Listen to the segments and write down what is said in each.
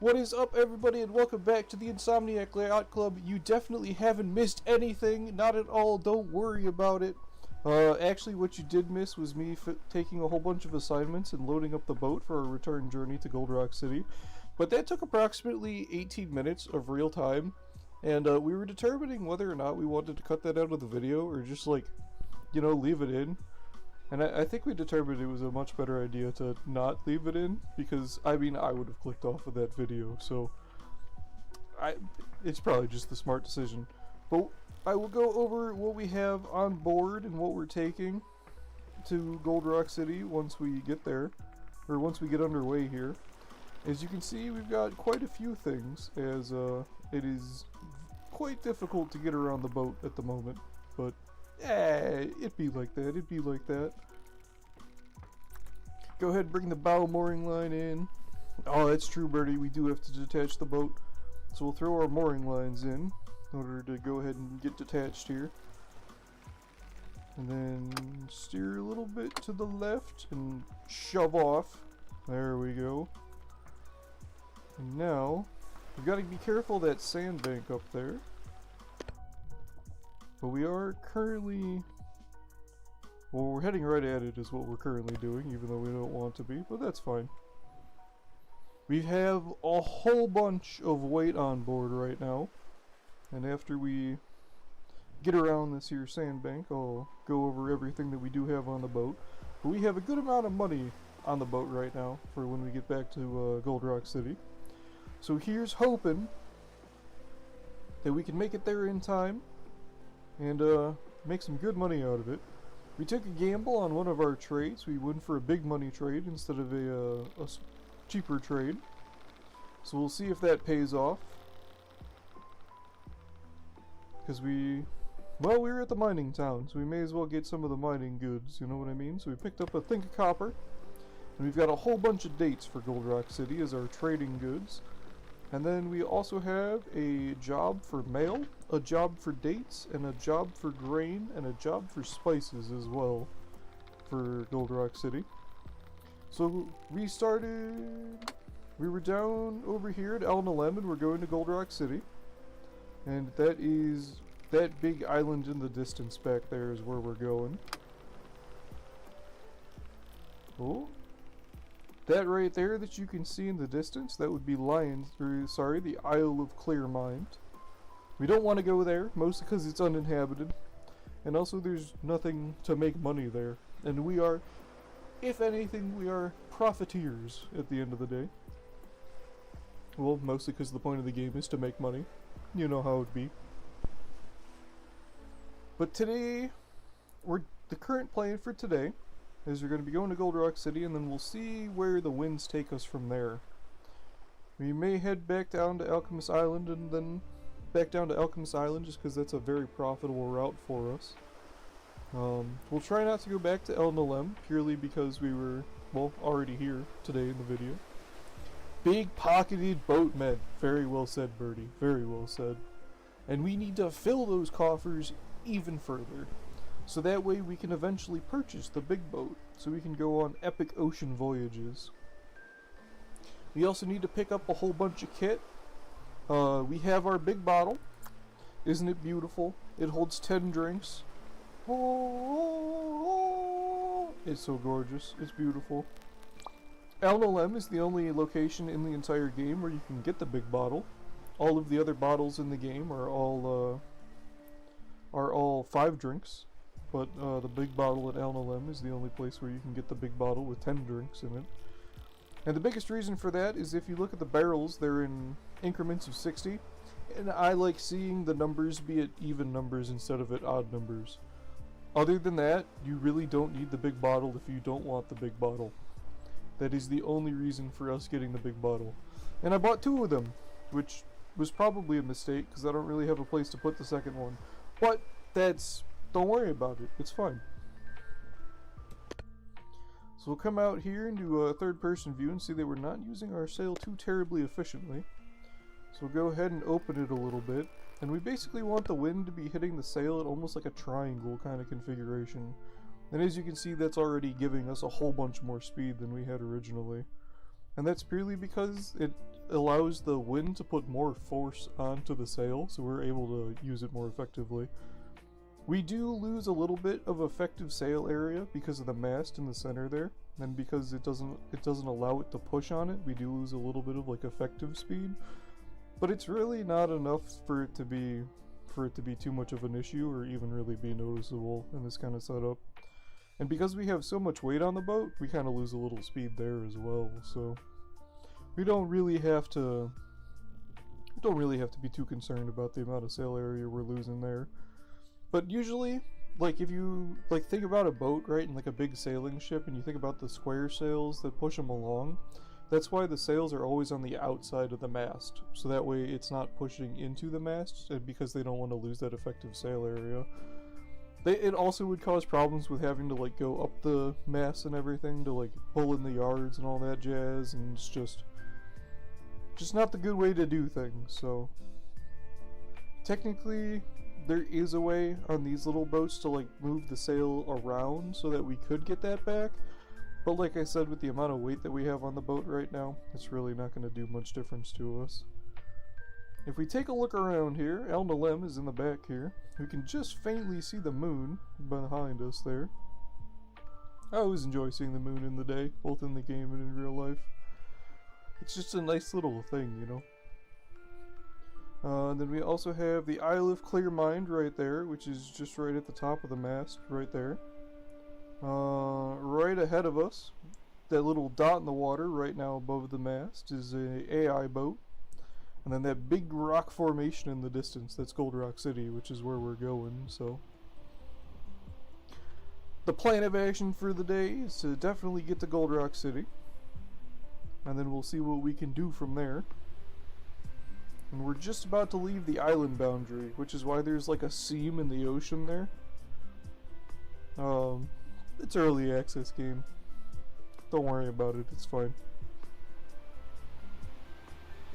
What is up, everybody, and welcome back to the Insomniac Yacht Club. You definitely haven't missed anything, not at all, don't worry about it. Actually, what you did miss was me taking a whole bunch of assignments and loading up the boat for our return journey to Gold Rock City. But that took approximately 18 minutes of real time, and we were determining whether or not we wanted to cut that out of the video or just, like, you know, leave it in. And I think we determined it was a much better idea to not leave it in, because, I mean, I would have clicked off of that video, so it's probably just the smart decision. But I will go over what we have on board and what we're taking to Gold Rock City once we get there, or once we get underway here. As you can see, we've got quite a few things, as it is quite difficult to get around the boat at the moment, but it'd be like that, it'd be like that. Go ahead and bring the bow mooring line in. Oh, that's true, Birdie, we do have to detach the boat. So we'll throw our mooring lines in order to go ahead and get detached here. And then steer a little bit to the left and shove off. There we go. And now, we've got to be careful of that sandbank up there. But we are currently, well, we're heading right at it is what we're currently doing, even though we don't want to be, but that's fine. We have a whole bunch of weight on board right now, and after we get around this here sandbank, I'll go over everything that we do have on the boat. But we have a good amount of money on the boat right now for when we get back to Gold Rock City. So here's hoping that we can make it there in time and make some good money out of it. We took a gamble on one of our trades. We went for a big money trade instead of a cheaper trade. So we'll see if that pays off. Because well, we were at the mining town, so we may as well get some of the mining goods, you know what I mean? So we picked up a think of copper, and we've got a whole bunch of dates for Gold Rock City as our trading goods. And then we also have a job for mail, a job for dates, and a job for grain, and a job for spices as well for Gold Rock City. So we were down over here at Alchemists and we're going to Gold Rock City. And that is, that big island in the distance back there is where we're going. Oh. That right there that you can see in the distance, that would be the Isle of Clearmind. We don't want to go there, mostly because it's uninhabited. And also there's nothing to make money there. And we are, if anything, we are profiteers at the end of the day. Well, mostly because the point of the game is to make money. You know how it'd be. But today, the current plan for today is we're going to be going to Gold Rock City, and then we'll see where the winds take us from there. We may head back down to Alchemists Island, and then back down to Alchemists Island, just because that's a very profitable route for us. We'll try not to go back to El Nalem, purely because we were, well, already here today in the video. Big pocketed boatmen. Very well said, Birdie. Very well said. And we need to fill those coffers even further. So that way we can eventually purchase the big boat, so we can go on epic ocean voyages. We also need to pick up a whole bunch of kit. We have our big bottle. Isn't it beautiful? It holds 10 drinks. Oh, it's so gorgeous. It's beautiful. El Nalem is the only location in the entire game where you can get the big bottle. All of the other bottles in the game are all 5 drinks. But the big bottle at El Nalem is the only place where you can get the big bottle with 10 drinks in it. And the biggest reason for that is if you look at the barrels, they're in increments of 60. And I like seeing the numbers be at even numbers instead of at odd numbers. Other than that, you really don't need the big bottle if you don't want the big bottle. That is the only reason for us getting the big bottle. And I bought 2 of them, which was probably a mistake because I don't really have a place to put the second one. But don't worry about it, it's fine. So we'll come out here and do a third-person view and see that we're not using our sail too terribly efficiently. So we'll go ahead and open it a little bit. And we basically want the wind to be hitting the sail at almost like a triangle kind of configuration. And as you can see, that's already giving us a whole bunch more speed than we had originally. And that's purely because it allows the wind to put more force onto the sail, so we're able to use it more effectively. We do lose a little bit of effective sail area because of the mast in the center there, and because it doesn't allow it to push on it, we do lose a little bit of like effective speed. But it's really not enough for it to be too much of an issue or even really be noticeable in this kind of setup. And because we have so much weight on the boat, we kind of lose a little speed there as well, so we don't really have to be too concerned about the amount of sail area we're losing there. But usually, like if you like think about a boat, right, and like a big sailing ship, and you think about the square sails that push them along, that's why the sails are always on the outside of the mast, so that way it's not pushing into the mast, and because they don't want to lose that effective sail area. It also would cause problems with having to like go up the mast and everything to like pull in the yards and all that jazz, and it's just not the good way to do things. So technically there is a way on these little boats to like move the sail around so that we could get that back, but like I said, with the amount of weight that we have on the boat right now, it's really not going to do much difference to us. If we take a look around here, Alchemists is in the back here. We can just faintly see the moon behind us there. I always enjoy seeing the moon in the day, both in the game and in real life. It's just a nice little thing, you know. And then we also have the Isle of Clear Mind right there, which is just right at the top of the mast, right there. Right ahead of us, that little dot in the water right now above the mast is a AI boat. And then that big rock formation in the distance, that's Gold Rock City, which is where we're going, so. The plan of action for the day is to definitely get to Gold Rock City. And then we'll see what we can do from there. And we're just about to leave the island boundary, which is why there's like a seam in the ocean there. It's early access game. Don't worry about it, it's fine.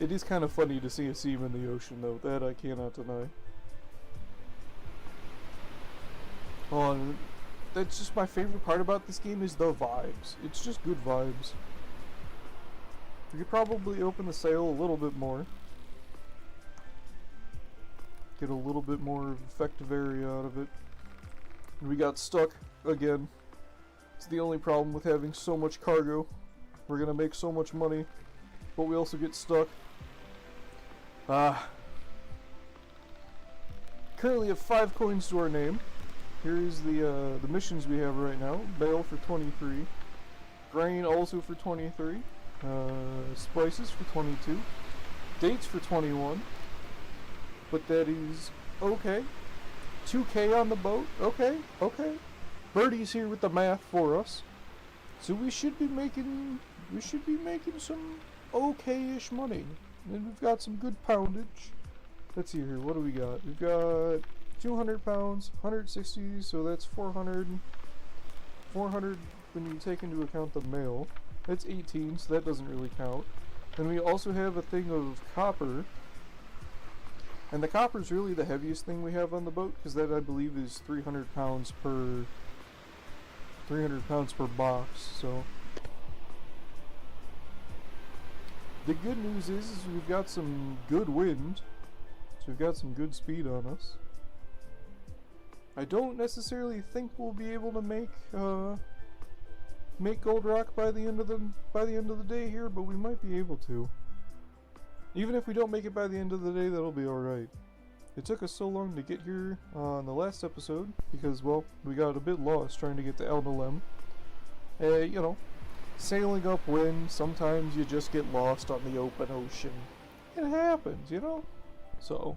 It is kind of funny to see a seam in the ocean though, that I cannot deny. That's just my favorite part about this game is the vibes. It's just good vibes. We could probably open the sail a little bit more. Get a little bit more effective area out of it. And we got stuck again. It's the only problem with having so much cargo. We're gonna make so much money, but we also get stuck. Currently have 5 coins to our name. Here's the missions we have right now. Bale for 23. Grain also for 23. Spices for 22. Dates for 21. But that is okay. 2K on the boat. Okay. Birdie's here with the math for us. So we should be making some okay-ish money. And we've got some good poundage. Let's see here, what do we got? We've got 200 pounds, 160, so that's 400. 400 when you take into account the mail. That's 18, so that doesn't really count. Then we also have a thing of copper. And the copper is really the heaviest thing we have on the boat, because that I believe is 300 pounds per box, so. The good news is we've got some good wind, so we've got some good speed on us. I don't necessarily think we'll be able to make Gold Rock by the end of the day here, but we might be able to. Even if we don't make it by the end of the day, that'll be alright. It took us so long to get here on the last episode because, well, we got a bit lost trying to get to Alchemists. You know, sailing upwind, sometimes you just get lost on the open ocean. It happens, you know? So.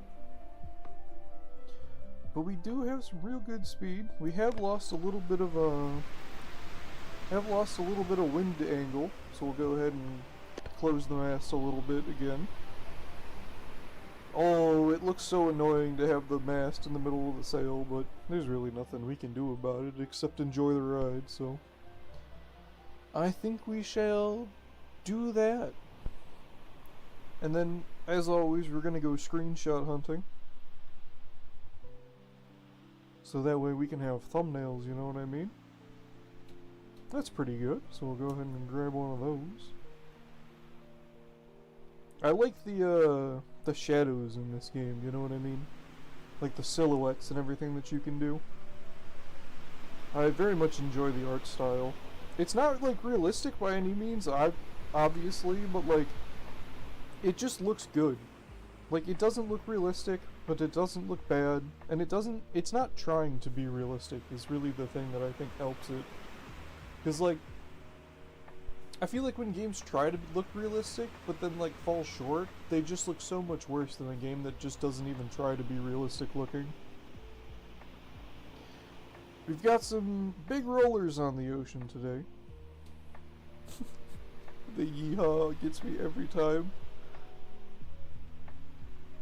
But we do have some real good speed. We have lost a little bit of wind angle, so we'll go ahead and close the mast a little bit again. Oh, it looks so annoying to have the mast in the middle of the sail, but there's really nothing we can do about it except enjoy the ride, so I think we shall do that. And then, as always, we're gonna go screenshot hunting. So that way we can have thumbnails, you know what I mean? That's pretty good, so we'll go ahead and grab one of those. I like the shadows in this game, you know what I mean? Like the silhouettes and everything that you can do. I very much enjoy the art style. It's not like realistic by any means, obviously, but like it just looks good. Like it doesn't look realistic, but it doesn't look bad, and it's not trying to be realistic is really the thing that I think helps it. Cuz like I feel like when games try to look realistic but then like fall short, they just look so much worse than a game that just doesn't even try to be realistic looking. We've got some big rollers on the ocean today. The yeehaw gets me every time.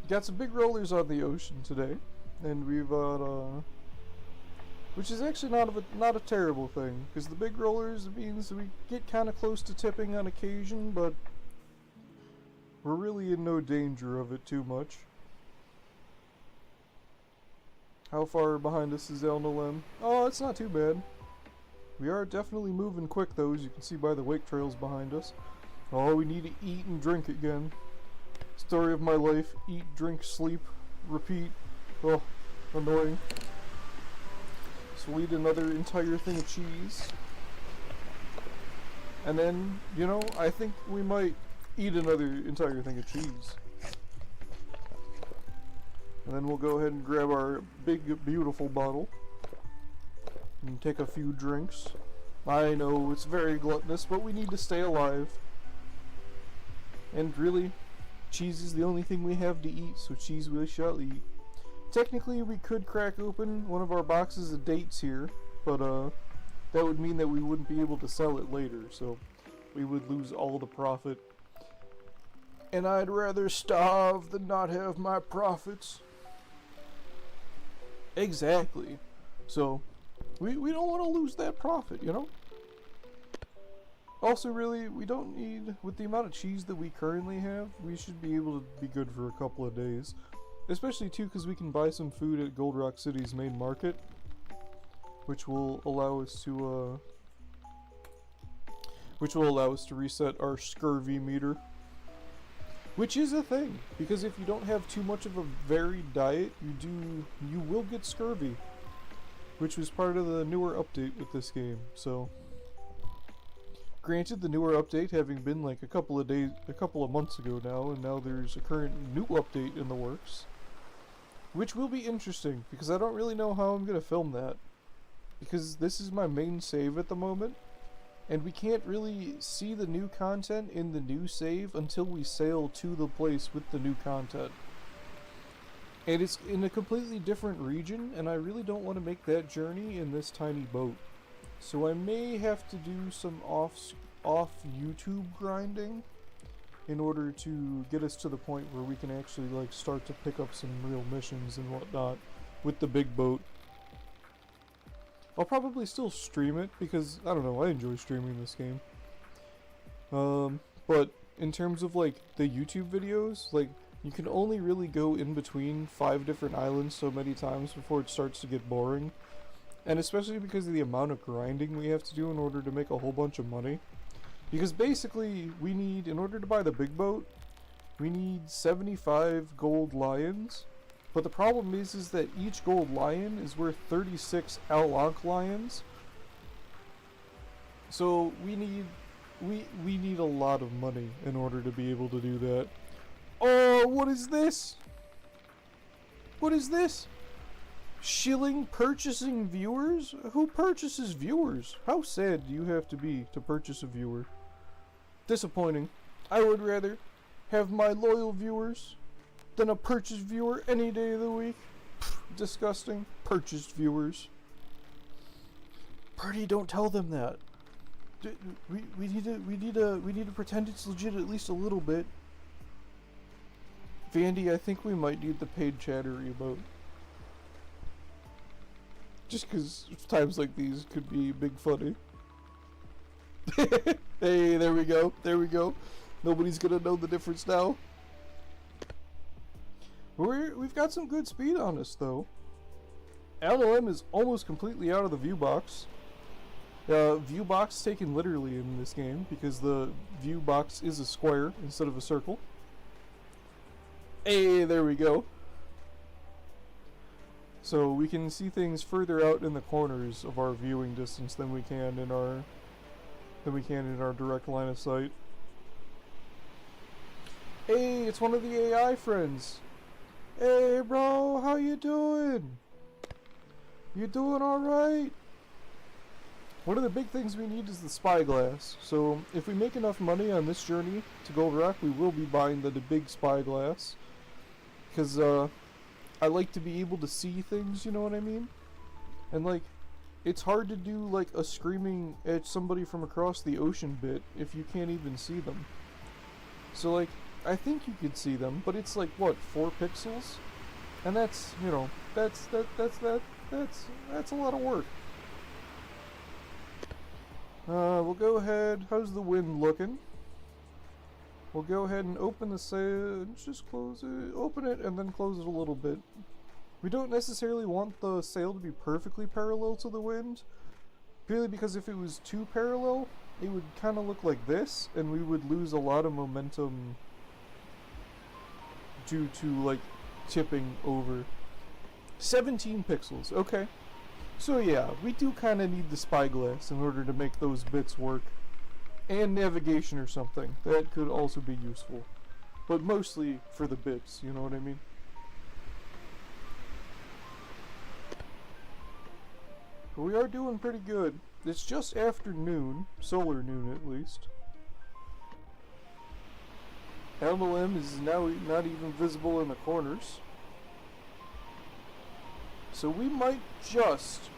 Got some big rollers on the ocean today, and we've got which is actually not a terrible thing, because the big rollers means we get kind of close to tipping on occasion, but we're really in no danger of it too much. How far behind us is Elnalem? Oh, it's not too bad. We are definitely moving quick though, as you can see by the wake trails behind us. Oh, we need to eat and drink again. Story of my life: eat, drink, sleep, repeat. Oh, annoying. So we'll eat another entire thing of cheese. And then, you know, I think we might eat another entire thing of cheese. And then we'll go ahead and grab our big, beautiful bottle. And take a few drinks. I know, it's very gluttonous, but we need to stay alive. And really, cheese is the only thing we have to eat, so cheese we shall eat. Technically, we could crack open one of our boxes of dates here, but that would mean that we wouldn't be able to sell it later, so we would lose all the profit. And I'd rather starve than not have my profits. Exactly. So, we don't want to lose that profit, you know? Also, really, we don't need, with the amount of cheese that we currently have, we should be able to be good for a couple of days. Especially, too, because we can buy some food at Gold Rock City's main market, which will allow us to, reset our scurvy meter. Which is a thing, because if you don't have too much of a varied diet, you will get scurvy. Which was part of the newer update with this game, so... Granted, the newer update having been like a couple of months ago now, and now there's a current new update in the works. Which will be interesting, because I don't really know how I'm going to film that. Because this is my main save at the moment, and we can't really see the new content in the new save until we sail to the place with the new content. And it's in a completely different region, and I really don't want to make that journey in this tiny boat. So I may have to do some off YouTube grinding in order to get us to the point where we can actually like start to pick up some real missions and whatnot with the big boat. I'll probably still stream it because, I don't know, I enjoy streaming this game. But in terms of like the YouTube videos, like you can only really go in between 5 different islands so many times before it starts to get boring. And especially because of the amount of grinding we have to do in order to make a whole bunch of money. Because basically, we need, in order to buy the big boat, we need 75 gold lions. But the problem is that each gold lion is worth 36 Alank lions. So we need a lot of money in order to be able to do that. Oh, what is this? What is this? Shilling purchasing viewers? Who purchases viewers? How sad do you have to be to purchase a viewer? Disappointing. I would rather have my loyal viewers than a purchased viewer any day of the week. Pfft, disgusting. Purchased viewers. Purdy, don't tell them that. We need to pretend it's legit at least a little bit. Vandy, I think we might need the paid chatter emote. Just because times like these could be big funny. Hey, there we go. There we go. Nobody's gonna know the difference now. We've got some good speed on us, though. LLM is almost completely out of the view box. View box taken literally in this game, because the view box is a square instead of a circle. Hey, there we go. So we can see things further out in the corners of our viewing distance than we can in our direct line of sight. Hey, it's one of the AI friends. Hey, bro, how you doing? You doing all right? One of the big things we need is the spyglass. So if we make enough money on this journey to Gold Rock, we will be buying the big spyglass. Because I like to be able to see things, you know what I mean? And like, it's hard to do like a screaming at somebody from across the ocean bit if you can't even see them. So like, I think you could see them, but it's like what, 4 pixels? And that's, you know, that's a lot of work. We'll go ahead. How's the wind looking? We'll go ahead and open the sail. Just close it. Open it and then close it a little bit. We don't necessarily want the sail to be perfectly parallel to the wind, purely because if it was too parallel, it would kind of look like this, and we would lose a lot of momentum due to like tipping over. 17 pixels. Okay. So yeah, we do kind of need the spyglass in order to make those bits work. And navigation or something. That could also be useful. But mostly for the bits, you know what I mean? But we are doing pretty good. It's just after noon. Solar noon at least. MLM is now not even visible in the corners. So we might just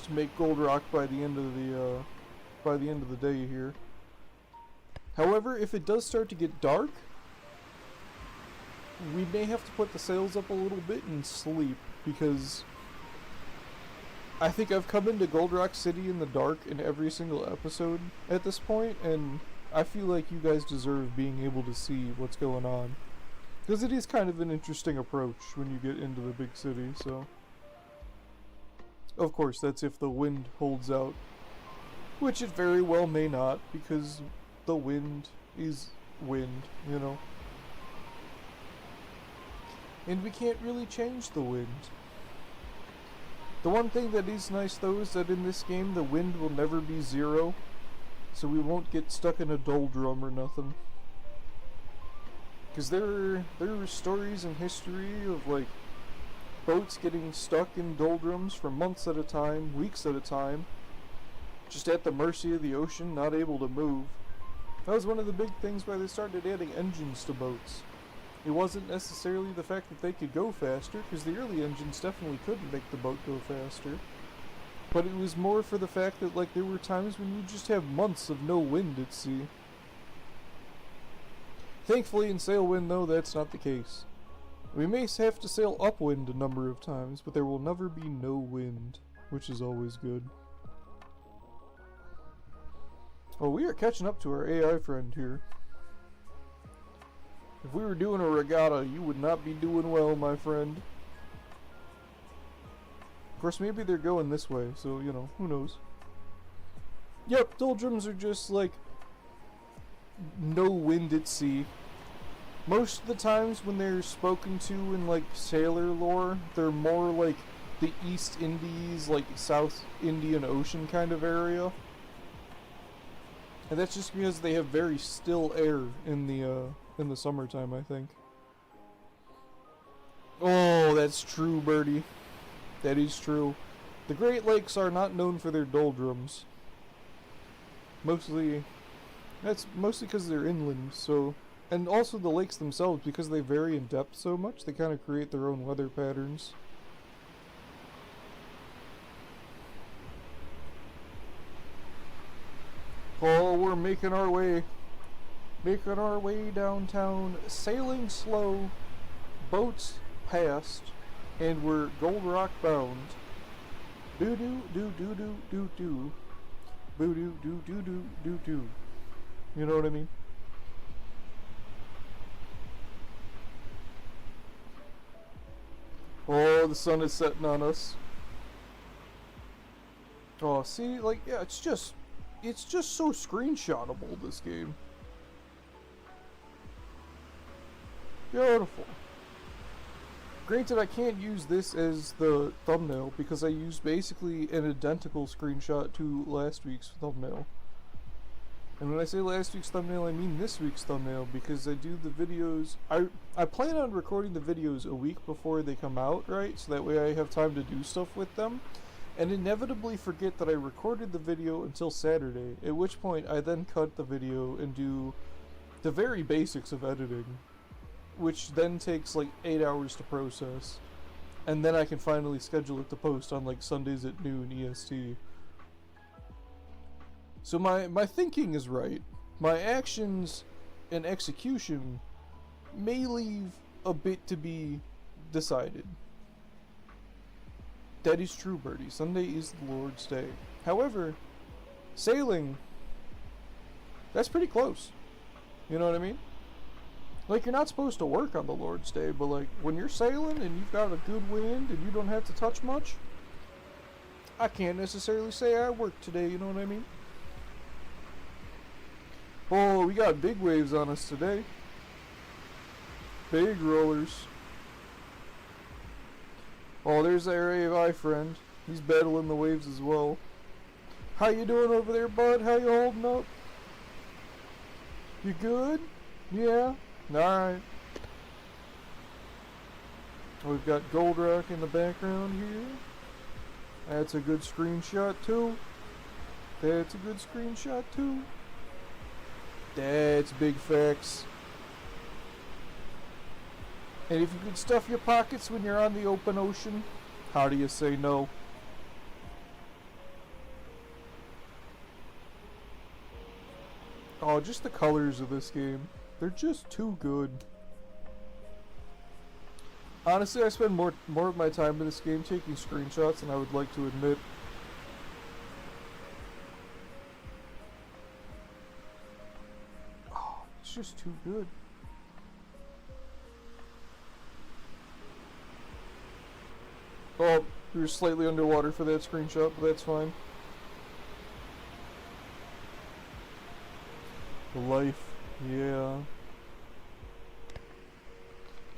make Gold Rock by the end of the day here. However, if it does start to get dark, we may have to put the sails up a little bit and sleep, because I think I've come into Gold Rock City in the dark in every single episode at this point, and I feel like you guys deserve being able to see what's going on. Because it is kind of an interesting approach when you get into the big city, so... Of course, that's if the wind holds out. Which it very well may not, because the wind is wind, you know. And we can't really change the wind. The one thing that is nice though is that in this game the wind will never be 0, so we won't get stuck in a doldrum or nothing. Because there are stories in history of like boats getting stuck in doldrums for months at a time, weeks at a time, just at the mercy of the ocean, not able to move. That was one of the big things why they started adding engines to boats. It wasn't necessarily the fact that they could go faster, because the early engines definitely couldn't make the boat go faster. But it was more for the fact that like there were times when you just have months of no wind at sea. Thankfully in Sailwind though, that's not the case. We may have to sail upwind a number of times, but there will never be no wind, which is always good. Oh, we are catching up to our AI friend here. If we were doing a regatta, you would not be doing well, my friend. Of course, maybe they're going this way, so, you know, who knows. Yep, doldrums are just, like, no wind at sea. Most of the times when they're spoken to in, like, sailor lore, they're more like the East Indies, like, South Indian Ocean kind of area. And that's just because they have very still air in the summertime, I think. Oh, that's true, Birdie. That is true. The Great Lakes are not known for their doldrums. That's mostly because they're inland, so... And also the lakes themselves, because they vary in depth so much, they kind of create their own weather patterns. Oh, we're making our way downtown, sailing slow, boats past, and we're Gold Rock bound. Doo doo doo doo doo doo doo. Boo doo doo doo doo doo doo. You know what I mean? Oh, the sun is setting on us. Oh, see, like, yeah, it's just so screenshotable, this game. Beautiful. Granted, I can't use this as the thumbnail because I used basically an identical screenshot to last week's thumbnail. And when I say last week's thumbnail, I mean this week's thumbnail because I do the videos... I plan on recording the videos a week before they come out, right? So that way I have time to do stuff with them. And inevitably forget that I recorded the video until Saturday, at which point I then cut the video and do the very basics of editing, which then takes like 8 hours to process. And then I can finally schedule it to post on like Sundays at noon EST. So my thinking is right. My actions and execution may leave a bit to be decided. That is true, Birdie. Sunday is the Lord's Day. However, sailing, that's pretty close. You know what I mean? Like, you're not supposed to work on the Lord's Day, but like, when you're sailing and you've got a good wind and you don't have to touch much, I can't necessarily say I worked today, you know what I mean? Oh, we got big waves on us today. Big rollers. Oh, there's our AFI friend. He's battling the waves as well. How you doing over there, bud? How you holding up? You good? Yeah? Alright. We've got Gold Rock in the background here. That's a good screenshot too. That's a good screenshot too. That's big facts. And if you could stuff your pockets when you're on the open ocean, how do you say no? Oh, just the colors of this game. They're just too good. Honestly, I spend more of my time in this game taking screenshots than I would like to admit. Oh, it's just too good. Oh, we were slightly underwater for that screenshot, but that's fine. Life, yeah.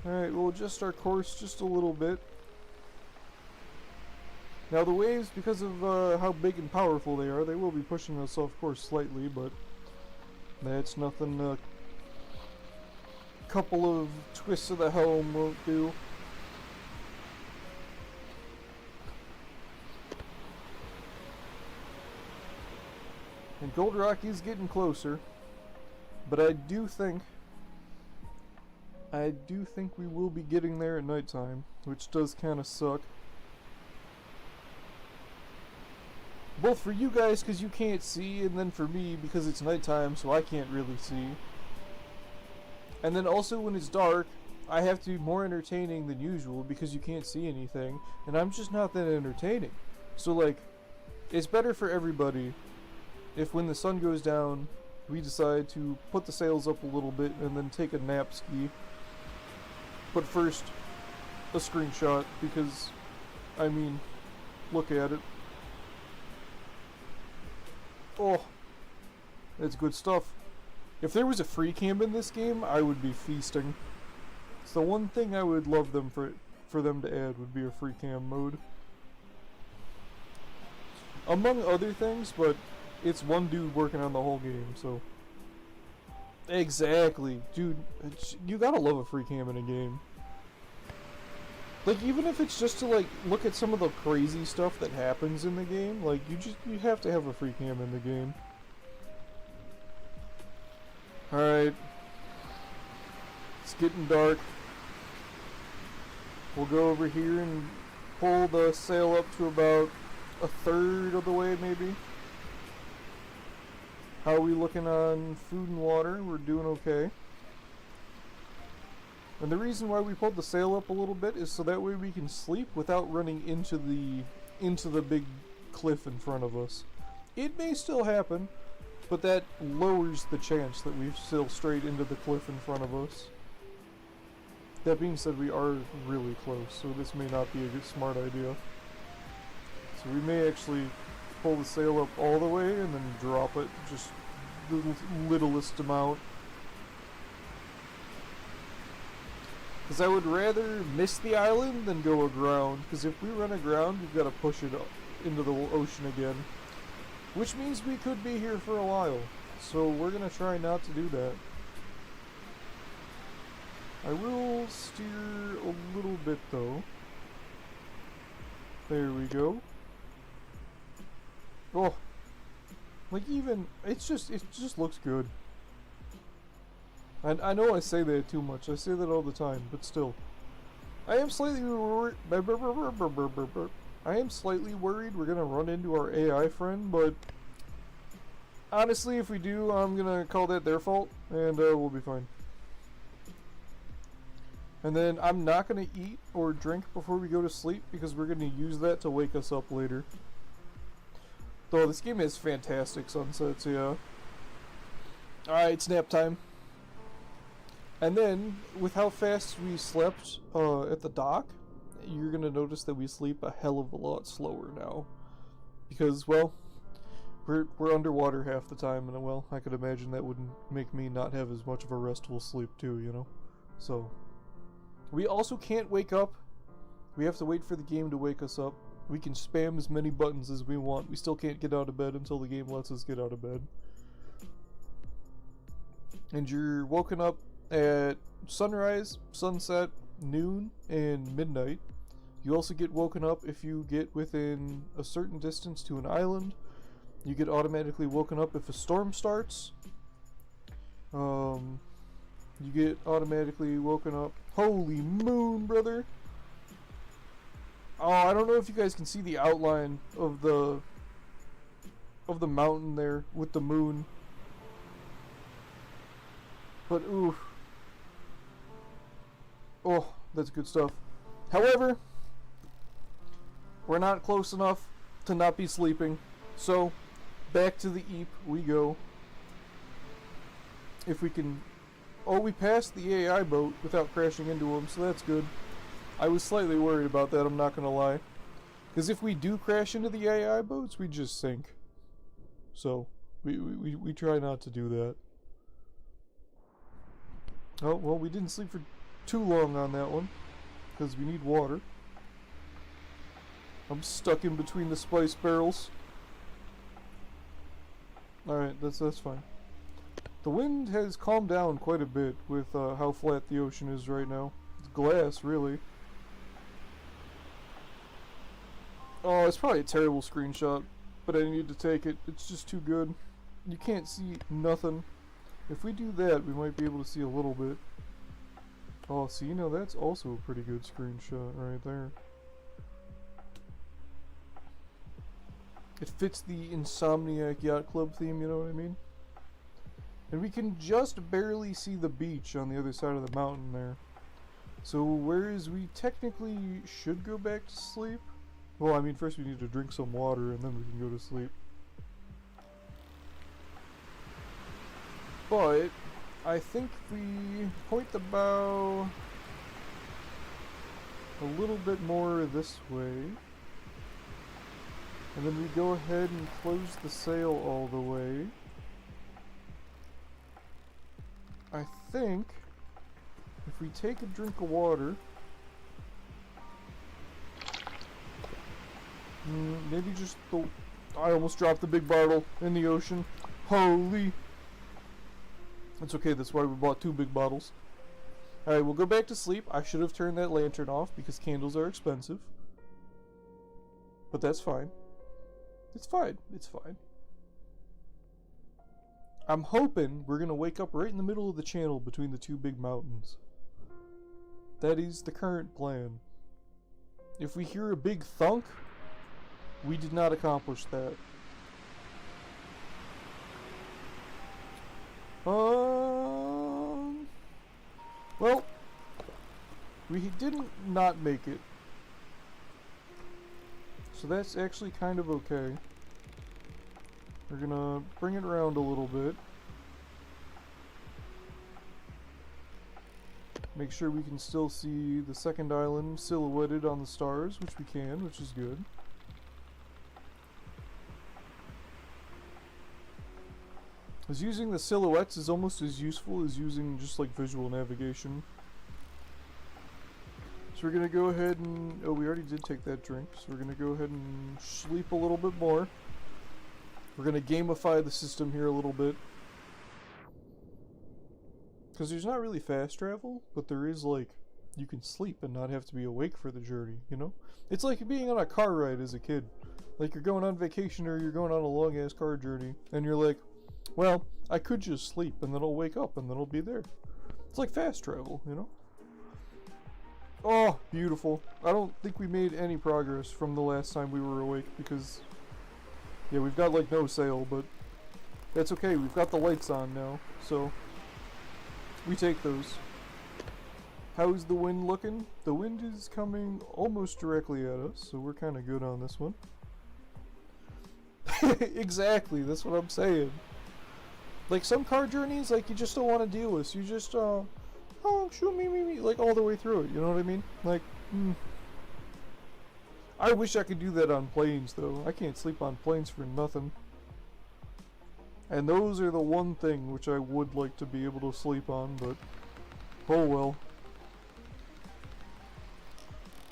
Alright, we'll adjust our course just a little bit. Now the waves, because of how big and powerful they are, they will be pushing us off course slightly, but that's nothing a couple of twists of the helm won't do. And Gold Rock is getting closer, but I do think we will be getting there at nighttime, which does kind of suck. Both for you guys because you can't see, and then for me because it's nighttime so I can't really see. And then also when it's dark, I have to be more entertaining than usual because you can't see anything, and I'm just not that entertaining. So like, it's better for everybody if when the sun goes down, we decide to put the sails up a little bit and then take a nap ski. But first, a screenshot, because, I mean, look at it. Oh, that's good stuff. If there was a free cam in this game, I would be feasting. It's the one thing I would love them for them to add would be a free cam mode. Among other things, but it's one dude working on the whole game, so... Exactly. Dude, you gotta love a free cam in a game. Like, even if it's just to, like, look at some of the crazy stuff that happens in the game, like, you have to have a free cam in the game. Alright. It's getting dark. We'll go over here and pull the sail up to about a third of the way, maybe. How are we looking on food and water? We're doing okay. And the reason why we pulled the sail up a little bit is so that way we can sleep without running into the big cliff in front of us. It may still happen, but that lowers the chance that we sail straight into the cliff in front of us. That being said, we are really close, so this may not be a good smart idea. So we may actually pull the sail up all the way and then drop it just the littlest amount. Because I would rather miss the island than go aground. Because if we run aground, we've got to push it up into the ocean again. Which means we could be here for a while. So we're going to try not to do that. I will steer a little bit though. There we go. Oh. Like even, it just looks good. And I know I say that too much. I say that all the time, but still. I am slightly worried. I am slightly worried we're gonna run into our AI friend, but honestly, if we do, I'm gonna call that their fault, and we'll be fine. And then I'm not gonna eat or drink before we go to sleep because we're gonna use that to wake us up later. Though this game has fantastic sunsets, yeah. Alright, it's nap time. And then, with how fast we slept at the dock, you're gonna notice that we sleep a hell of a lot slower now. Because, well, we're underwater half the time, and well, I could imagine that would make me not have as much of a restful sleep too, you know? So, we also can't wake up. We have to wait for the game to wake us up. We can spam as many buttons as we want. We still can't get out of bed until the game lets us get out of bed. And you're woken up at sunrise, sunset, noon, and midnight. You also get woken up if you get within a certain distance to an island. You get automatically woken up if a storm starts. You get automatically woken up. Holy moon, brother! Oh, I don't know if you guys can see the outline of the mountain there with the moon. But oof. Oh, that's good stuff. However, we're not close enough to not be sleeping. So, back to the Eep we go. If we can... Oh, we passed the AI boat without crashing into them, so that's good. I was slightly worried about that, I'm not gonna lie. Because if we do crash into the AI boats, we just sink. So, we try not to do that. Oh, well, we didn't sleep for too long on that one. Because we need water. I'm stuck in between the spice barrels. Alright, that's fine. The wind has calmed down quite a bit with how flat the ocean is right now. It's glass, really. Oh, it's probably a terrible screenshot, but I need to take it. It's just too good. You can't see nothing. If we do that, we might be able to see a little bit. Oh, see, now that's also a pretty good screenshot right there. It fits the Insomniac Yacht Club theme, you know what I mean? And we can just barely see the beach on the other side of the mountain there. So, whereas we technically should go back to sleep... Well, I mean, first we need to drink some water and then we can go to sleep. But, I think we point the bow a little bit more this way. And then we go ahead and close the sail all the way. I think if we take a drink of water, maybe just the... I almost dropped the big bottle in the ocean. Holy! It's okay, that's why we bought 2 big bottles. Alright, we'll go back to sleep. I should have turned that lantern off because candles are expensive. But that's fine. It's fine. It's fine. I'm hoping we're gonna wake up right in the middle of the channel between the 2 big mountains. That is the current plan. If we hear a big thunk, we did not accomplish that. Well, we didn't not make it. So that's actually kind of okay. We're gonna bring it around a little bit. Make sure we can still see the second island silhouetted on the stars, which we can, which is good. Because using the silhouettes is almost as useful as using just like visual navigation. So we're gonna go ahead and... Oh, we already did take that drink. So we're gonna go ahead and sleep a little bit more. We're gonna gamify the system here a little bit. Because there's not really fast travel, but there is, like, you can sleep and not have to be awake for the journey, you know? It's like being on a car ride as a kid. Like, you're going on vacation or you're going on a long-ass car journey, and you're like, well, I could just sleep, and then I'll wake up, and then I'll be there. It's like fast travel, you know? Oh, beautiful. I don't think we made any progress from the last time we were awake, because... Yeah, we've got, like, no sail, but... That's okay, we've got the lights on now, so... We take those. How's the wind looking? The wind is coming almost directly at us, so we're kind of good on this one. Exactly, that's what I'm saying. Like, some car journeys, like, you just don't want to deal with. So you just, oh, shoot me, like, all the way through it, you know what I mean? Like, I wish I could do that on planes, though. I can't sleep on planes for nothing. And those are the one thing which I would like to be able to sleep on, but oh well.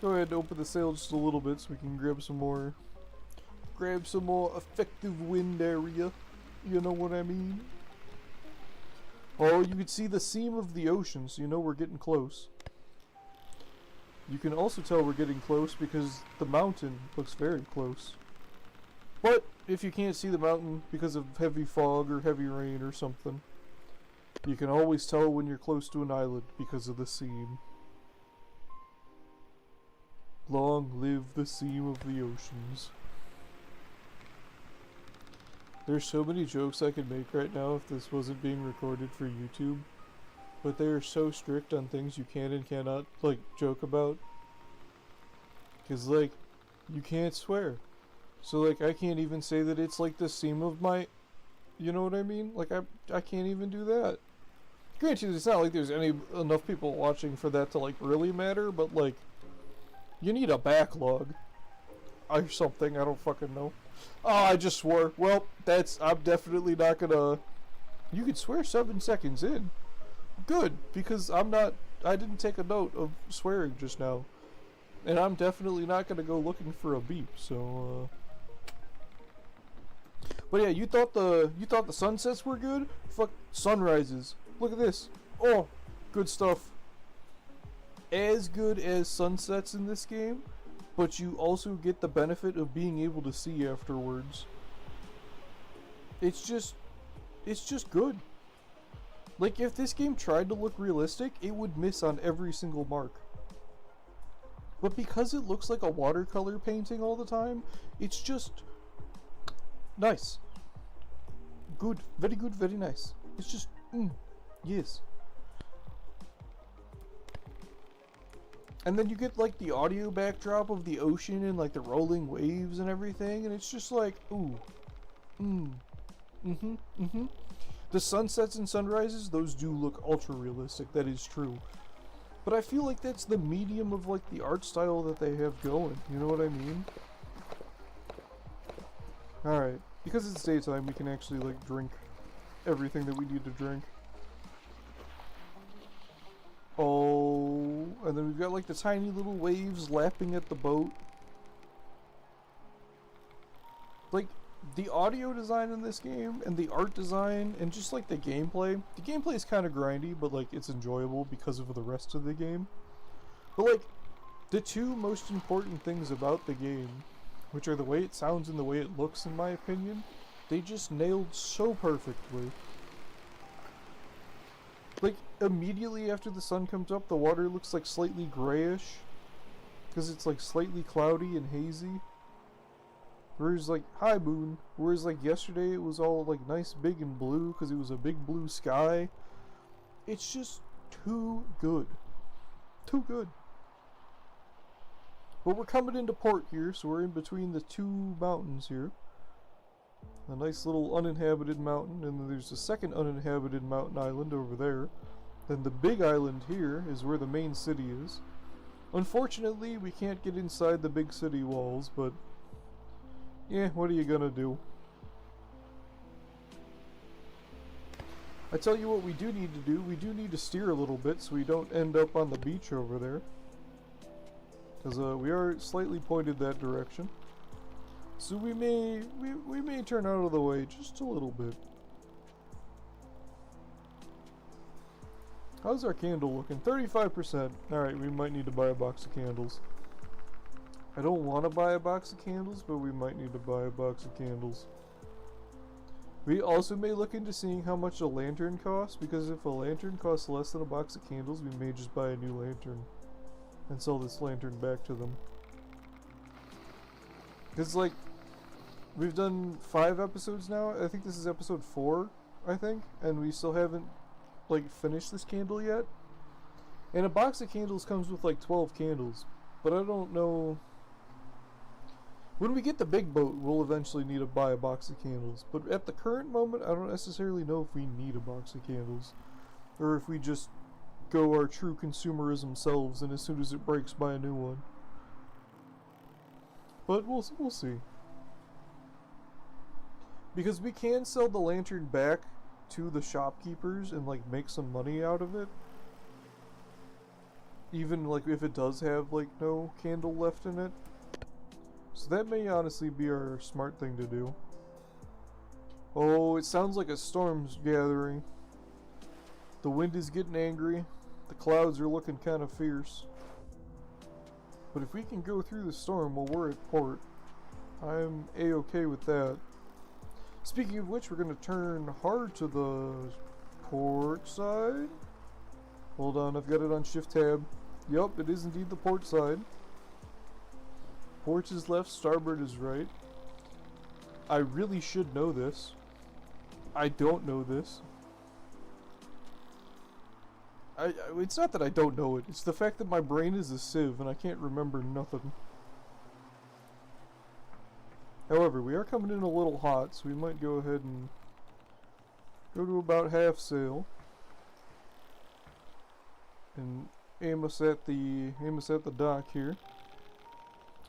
Go ahead and open the sail just a little bit so we can grab some more effective wind area. You know what I mean? Oh, you can see the seam of the ocean, so you know we're getting close. You can also tell we're getting close because the mountain looks very close. But if you can't see the mountain because of heavy fog or heavy rain or something, you can always tell when you're close to an island because of the seam. Long live the seam of the oceans. There's so many jokes I could make right now if this wasn't being recorded for YouTube, but they are so strict on things you can and cannot, like, joke about. 'Cause, like, you can't swear. So, like, I can't even say that it's, like, the seam of my... You know what I mean? Like, I can't even do that. Granted, it's not like there's enough people watching for that to, like, really matter, but, like, you need a backlog. Or something, I don't fucking know. Oh, I just swore. Well, I'm definitely not gonna... You could swear 7 seconds in. Good, because I didn't take a note of swearing just now. And I'm definitely not gonna go looking for a beep, so, But yeah, you thought the sunsets were good? Fuck, sunrises. Look at this. Oh, good stuff. As good as sunsets in this game, but you also get the benefit of being able to see afterwards. It's just good. Like, if this game tried to look realistic, it would miss on every single mark. But because it looks like a watercolor painting all the time, it's just nice. Good, very nice. It's just, yes. And then you get, like, the audio backdrop of the ocean and, like, the rolling waves and everything, and it's just like, ooh. The sunsets and sunrises, those do look ultra realistic, that is true. But I feel like that's the medium of, like, the art style that they have going, you know what I mean? Alright, because it's daytime, we can actually, like, drink everything that we need to drink. Oh, and then we've got, like, the tiny little waves lapping at the boat. Like, the audio design in this game, and the art design, and just, like, the gameplay is kind of grindy, but, like, it's enjoyable because of the rest of the game. But, like, the two most important things about the game, which are the way it sounds and the way it looks, in my opinion, they just nailed so perfectly. Like, immediately after the sun comes up, the water looks, like, slightly grayish, because it's, like, slightly cloudy and hazy. Whereas, like, high moon. Whereas, like, yesterday it was all, like, nice, big, and blue, because it was a big blue sky. It's just too good. Too good. But we're coming into port here, so we're in between the two mountains here. A nice little uninhabited mountain, and then there's a second uninhabited mountain island over there. Then the big island here is where the main city is. Unfortunately, we can't get inside the big city walls, but... yeah, what are you gonna do? I tell you what we do need to do. We do need to steer a little bit so we don't end up on the beach over there. Because we are slightly pointed that direction. So we may turn out of the way just a little bit. How's our candle looking? 35%. Alright, we might need to buy a box of candles. I don't want to buy a box of candles, but we might need to buy a box of candles. We also may look into seeing how much a lantern costs, because if a lantern costs less than a box of candles, we may just buy a new lantern and sell this lantern back to them. Because, like, we've done 5 episodes now. I think this is episode 4, I think, and we still haven't, like, finished this candle yet. And a box of candles comes with, like, 12 candles, but I don't know. When we get the big boat, we'll eventually need to buy a box of candles. But at the current moment, I don't necessarily know if we need a box of candles. Or if we just go our true consumerism selves and as soon as it breaks, buy a new one. But we'll see. Because we can sell the lantern back to the shopkeepers and like make some money out of it. Even like if it does have like no candle left in it. So that may honestly be our smart thing to do. Oh, it sounds like a storm's gathering. The wind is getting angry. The clouds are looking kind of fierce. But if we can go through the storm while we're at port, I'm a-okay with that. Speaking of which, we're going to turn hard to the port side. Hold on, I've got it on shift tab. Yup, it is indeed the port side. Port is left, starboard is right. I really should know this. I don't know this. It's not that I don't know it, it's the fact that my brain is a sieve and I can't remember nothing. However, we are coming in a little hot, so we might go ahead and go to about half sail. And aim us at the dock here.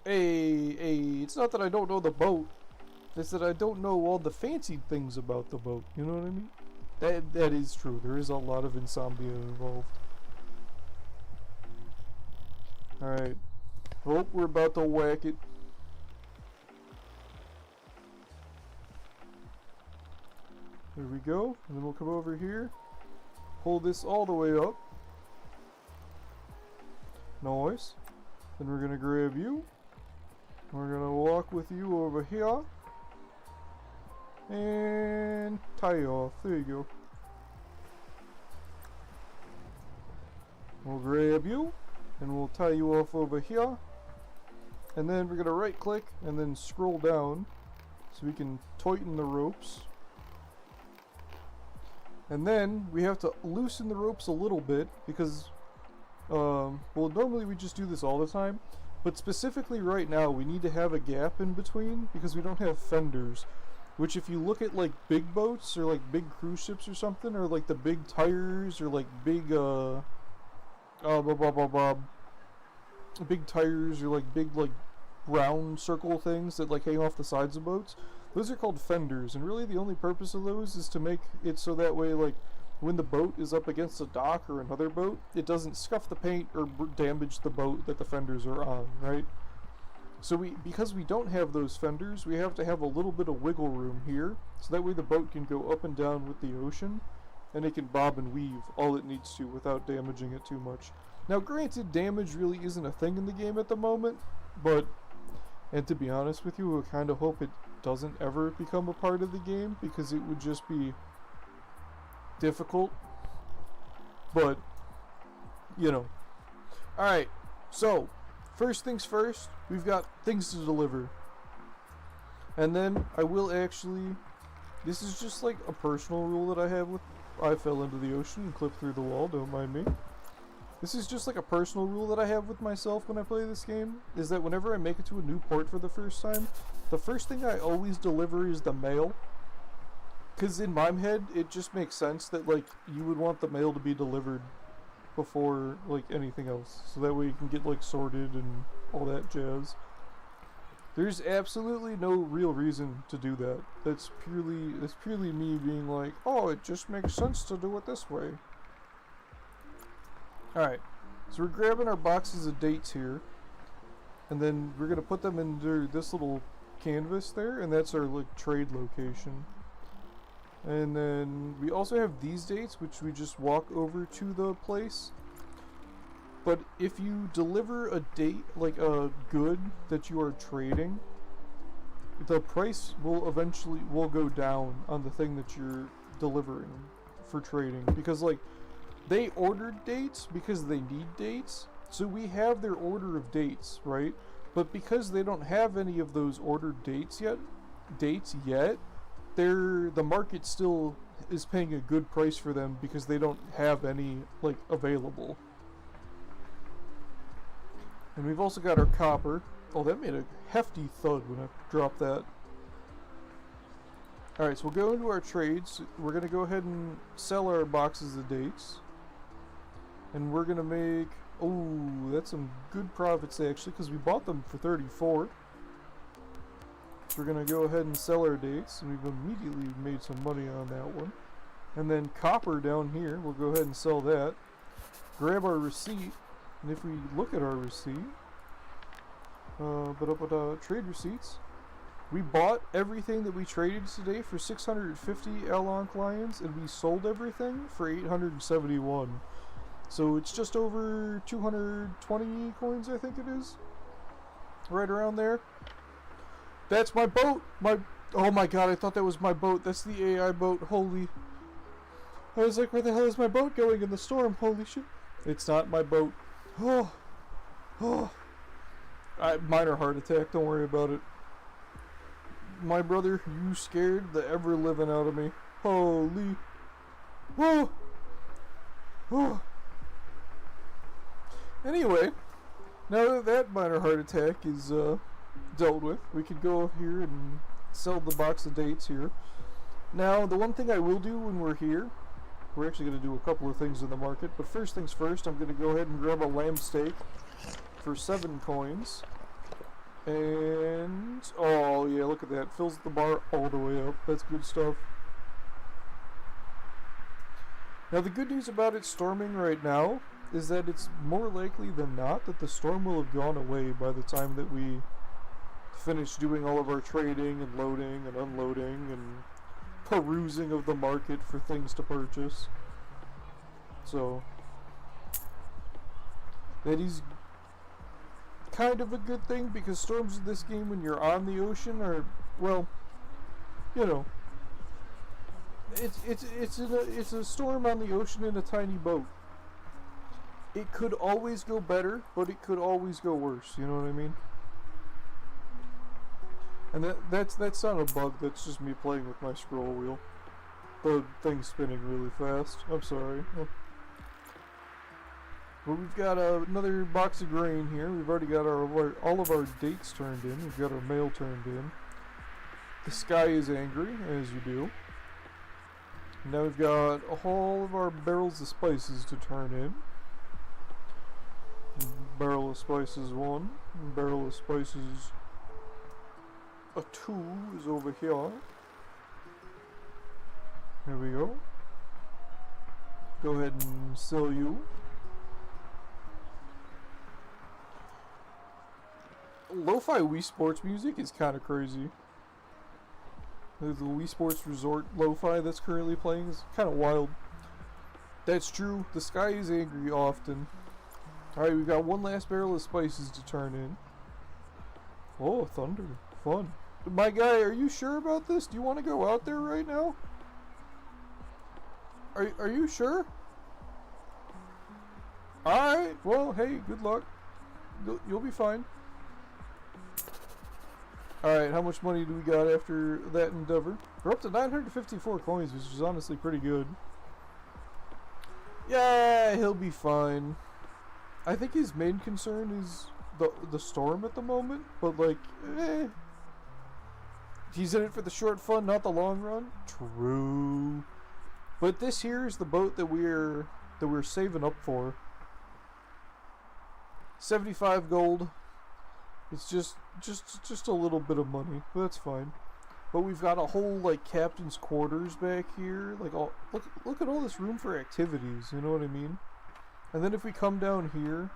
Hey, it's not that I don't know the boat. It's that I don't know all the fancy things about the boat. You know what I mean? That is true. There is a lot of insomnia involved. Alright. Oh, we're about to whack it. There we go. And then we'll come over here. Pull this all the way up. Nice. Then we're going to grab you. We're going to walk with you over here. And tie you off. There you go. We'll grab you. And we'll tie you off over here. And then we're going to right click and then scroll down. So we can tighten the ropes. And then we have to loosen the ropes a little bit because, well, normally we just do this all the time. But specifically right now, we need to have a gap in between because we don't have fenders. Which if you look at like big boats or like big cruise ships or something, or like the big tires or like big, big tires or like big like round circle things that like hang off the sides of boats, those are called fenders. And really the only purpose of those is to make it so that way like when the boat is up against a dock or another boat, it doesn't scuff the paint or damage the boat that the fenders are on, right? So because we don't have those fenders, we have to have a little bit of wiggle room here, so that way the boat can go up and down with the ocean, and it can bob and weave all it needs to without damaging it too much. Now granted, damage really isn't a thing in the game at the moment, and to be honest with you, I kind of hope it doesn't ever become a part of the game, because it would just be difficult, but, you know. Alright, so, first things first, we've got things to deliver. And then, I will actually, this is just like a personal rule that I have with, I fell into the ocean and clipped through the wall, don't mind me. This is just like a personal rule that I have with myself when I play this game, is that whenever I make it to a new port for the first time, the first thing I always deliver is the mail. Because in my head, it just makes sense that, like, you would want the mail to be delivered before, like, anything else. So that way you can get, like, sorted and all that jazz. There's absolutely no real reason to do that. That's purely me being like, oh, it just makes sense to do it this way. Alright, so we're grabbing our boxes of dates here. and then we're gonna put them into this little canvas there, and that's our like trade location. And then we also have these dates, which we just walk over to the place. But if you deliver a date, like a good that you are trading, the price will eventually go down on the thing that you're delivering for trading. Because like, they ordered dates because they need dates. So we have their order of dates, right? But because they don't have any of those ordered dates yet, the market still is paying a good price for them because they don't have any like available. And we've also got our copper. Oh, that made a hefty thud when I dropped that. Alright, so we'll go into our trades. We're going to go ahead and sell our boxes of dates. And we're going to make... Oh, that's some good profits actually, because we bought them for 34. So we're going to go ahead and sell our dates, and we've immediately made some money on that one. And then copper down here, we'll go ahead and sell that. Grab our receipt, and if we look at our receipt, trade receipts, we bought everything that we traded today for 650 Alonk Lions, and we sold everything for 871. So it's just over 220 coins, I think it is. Right around there. That's my boat! Oh my god, I thought that was my boat. That's the AI boat. Holy... I was like, where the hell is my boat going in the storm? Holy shit. It's not my boat. Oh. Oh. Minor heart attack, don't worry about it. My brother, you scared the ever-living out of me. Holy... Oh. Oh. Anyway, now that that minor heart attack is dealt with, we could go here and sell the box of dates here. Now, the one thing I will do when we're here, we're actually going to do a couple of things in the market, but first things first, I'm going to go ahead and grab a lamb steak for 7 coins. And, oh yeah, look at that, fills the bar all the way up. That's good stuff. Now, the good news about it storming right now is that it's more likely than not that the storm will have gone away by the time that we finish doing all of our trading and loading and unloading and perusing of the market for things to purchase. So that is kind of a good thing, because storms in this game when you're on the ocean are, well, you know, it's a storm on the ocean in a tiny boat. It could always go better, but it could always go worse, you know what I mean? And that's not a bug, that's just me playing with my scroll wheel. The thing's spinning really fast. I'm sorry. But we've got another box of grain here. We've already got all of our dates turned in. We've got our mail turned in. The sky is angry, as you do. Now we've got all of our barrels of spices to turn in. Barrel of spices 1, barrel of spices 2 is over here. There we go. Go ahead and sell you. Lo-fi Wii Sports music is kind of crazy. The Wii Sports Resort lo-fi that's currently playing is kind of wild. That's true. The sky is angry often. Alright, we've got one last barrel of spices to turn in. Oh, thunder. Fun. My guy, are you sure about this? Do you want to go out there right now? Are you sure? Alright, well, hey, good luck. You'll be fine. Alright, how much money do we got after that endeavor? We're up to 954 coins, which is honestly pretty good. Yeah, he'll be fine. I think his main concern is the storm at the moment, but like, he's in it for the short fun, not the long run. True. But this here is the boat that we're saving up for. 75 gold. It's just a little bit of money, but that's fine. But we've got a whole like captain's quarters back here. Like, all look at all this room for activities. You know what I mean? And then if we come down here,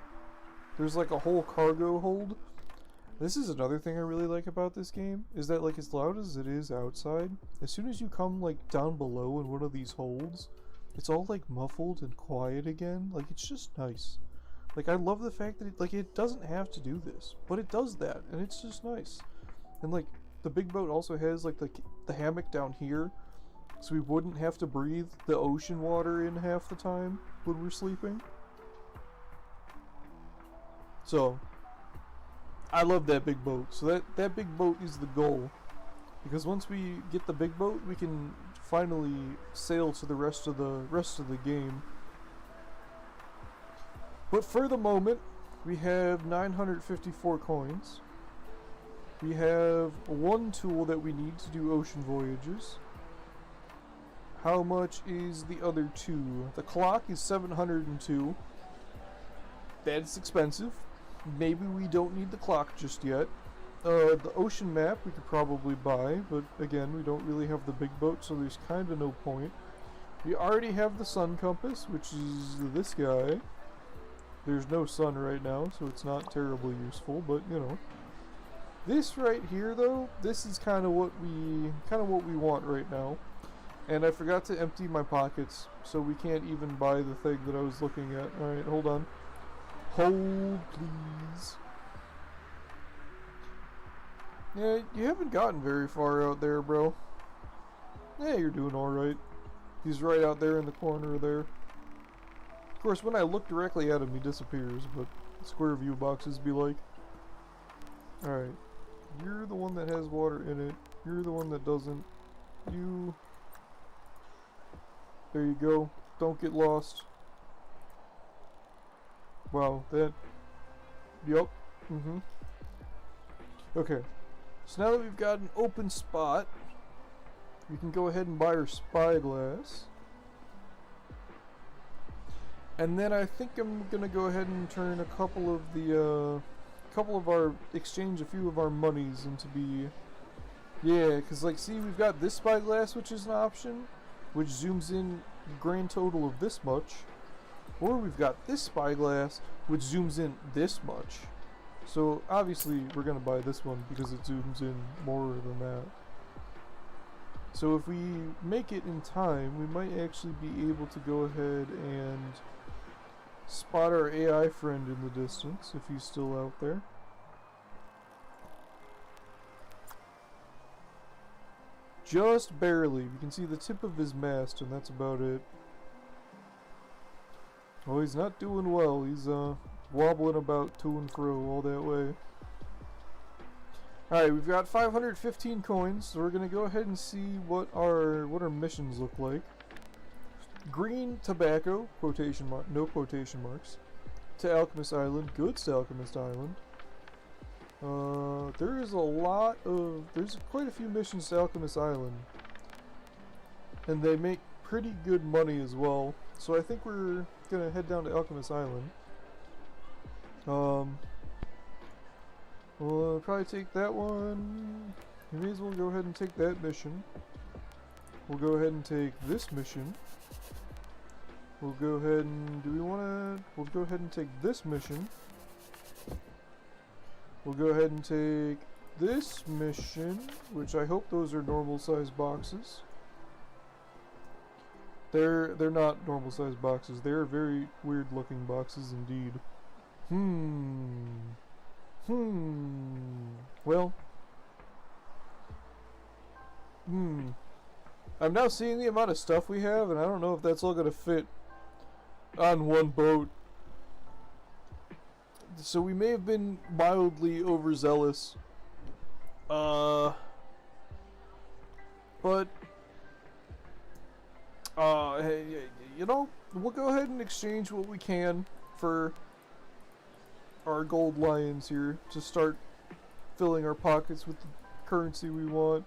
there's like a whole cargo hold. This is another thing I really like about this game, is that like as loud as it is outside, as soon as you come like down below in one of these holds, it's all like muffled and quiet again. Like it's just nice. Like I love the fact that it doesn't have to do this, but it does that, and it's just nice. And like the big boat also has like the hammock down here, so we wouldn't have to breathe the ocean water in half the time when we're sleeping. So I love that big boat. So that big boat is the goal, because once we get the big boat, we can finally sail to the rest of the game. But for the moment, we have 954 coins. We have one tool that we need to do ocean voyages. How much is the other two? The clock is 702. That's expensive. Maybe we don't need the clock just yet. The ocean map we could probably buy, but again, we don't really have the big boat, so there's kind of no point. We already have the sun compass, which is this guy. There's no sun right now, so it's not terribly useful, but you know. This right here, though, this is kind of what we want right now. And I forgot to empty my pockets, so we can't even buy the thing that I was looking at. All right, hold on. Hold, please. Yeah, you haven't gotten very far out there, bro. Yeah, you're doing alright. He's right out there in the corner there. Of course, when I look directly at him, he disappears, but square view boxes be like. Alright. You're the one that has water in it. You're the one that doesn't. You... There you go. Don't get lost. Wow, that... Yup. Okay. So now that we've got an open spot, we can go ahead and buy our spyglass. And then I think I'm gonna go ahead and turn a couple of our, exchange a few of our monies into be, yeah, cause like see we've got this spyglass which is an option, which zooms in grand total of this much, or we've got this spyglass which zooms in this much. So obviously we're gonna buy this one because it zooms in more than that. So if we make it in time, we might actually be able to go ahead and spot our AI friend in the distance if he's still out there. Just barely. We can see the tip of his mast, and that's about it. Oh, he's not doing well. He's wobbling about to and fro all that way. Alright, we've got 515 coins, so we're gonna go ahead and see what our missions look like. Green tobacco, quotation mark, no quotation marks, to Alchemist Island, goods to Alchemist Island. There's quite a few missions to Alchemist Island, and they make pretty good money as well. So I think we're gonna head down to Alchemist Island. We'll probably take that one. We may as well go ahead and take that mission. We'll go ahead and take this mission. We'll go ahead and, we'll go ahead and take this mission. We'll go ahead and take this mission, which I hope those are normal size boxes. They're not normal size boxes. They're very weird looking boxes indeed. Well. I'm now seeing the amount of stuff we have, and I don't know if that's all gonna fit on one boat. So we may have been mildly overzealous. But hey, you know, we'll go ahead and exchange what we can for our gold lions here to start filling our pockets with the currency we want.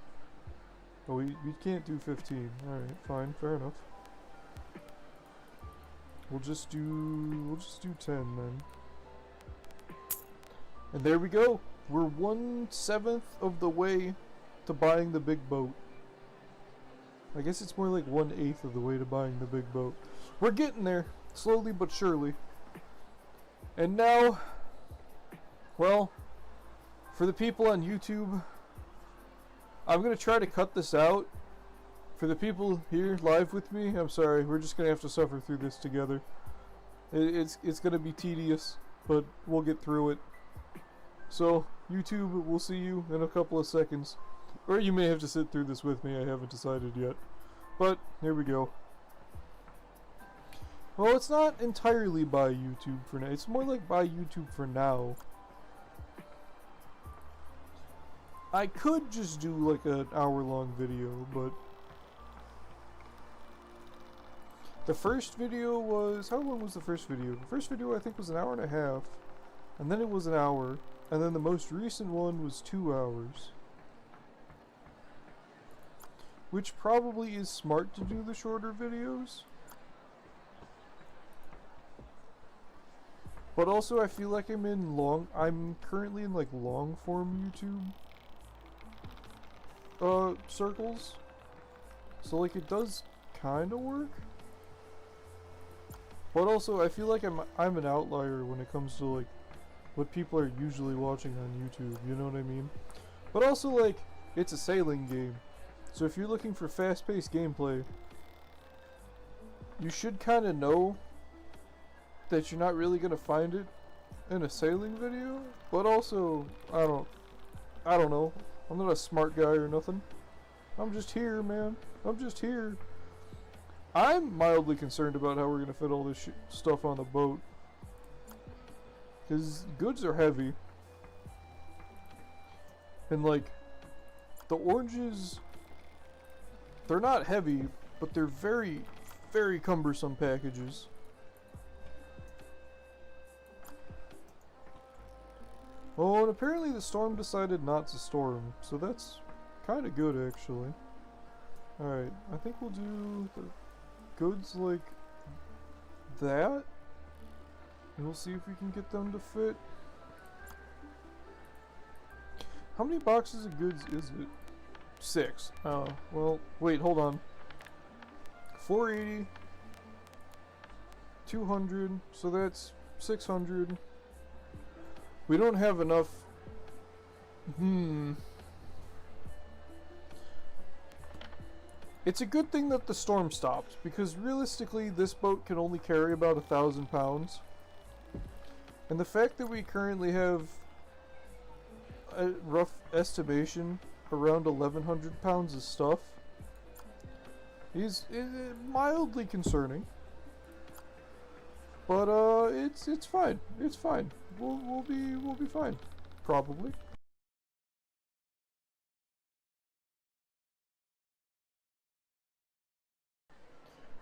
Oh, we can't do 15. Alright, fine, fair enough. We'll just do 10 then. And there we go. We're 1/7 of the way to buying the big boat. I guess it's more like 1/8 of the way to buying the big boat. We're getting there, slowly but surely. And now, well, For the people on YouTube, I'm going to try to cut this out. For the people here live with me, I'm sorry, we're just going to have to suffer through this together. It's going to be tedious, but we'll get through it. So, YouTube, we'll see you in a couple of seconds. Or you may have to sit through this with me, I haven't decided yet. But, here we go. Well, it's not entirely by YouTube for now. It's more like by YouTube for now. I could just do like an hour-long video, but... The first video was... How long was the first video? The first video I think was an hour and a half. And then it was an hour. And then the most recent one was 2 hours. Which probably is smart to do the shorter videos. But also I feel like I'm currently in like long form YouTube circles. So like it does kinda work. But also I feel like I'm an outlier when it comes to like what people are usually watching on YouTube, you know what I mean? But also like it's a sailing game. So if you're looking for fast-paced gameplay, you should kinda know that you're not really gonna find it in a sailing video, but also I don't know. I'm not a smart guy or nothing. I'm just here, man. I'm just here. I'm mildly concerned about how we're gonna fit all this stuff on the boat, because goods are heavy, and like the oranges, they're not heavy, but they're very, very cumbersome packages. Oh, and apparently the storm decided not to storm, so that's kind of good, actually. Alright, I think we'll do the goods like that, and we'll see if we can get them to fit. How many boxes of goods is it? 6. Oh, well, wait, hold on. 480, 200, so that's 600. We don't have enough. It's a good thing that the storm stopped, because realistically this boat can only carry about 1,000 pounds. And the fact that we currently have a rough estimation around 1,100 pounds of stuff is mildly concerning. But it's fine. It's fine. We'll be fine, probably.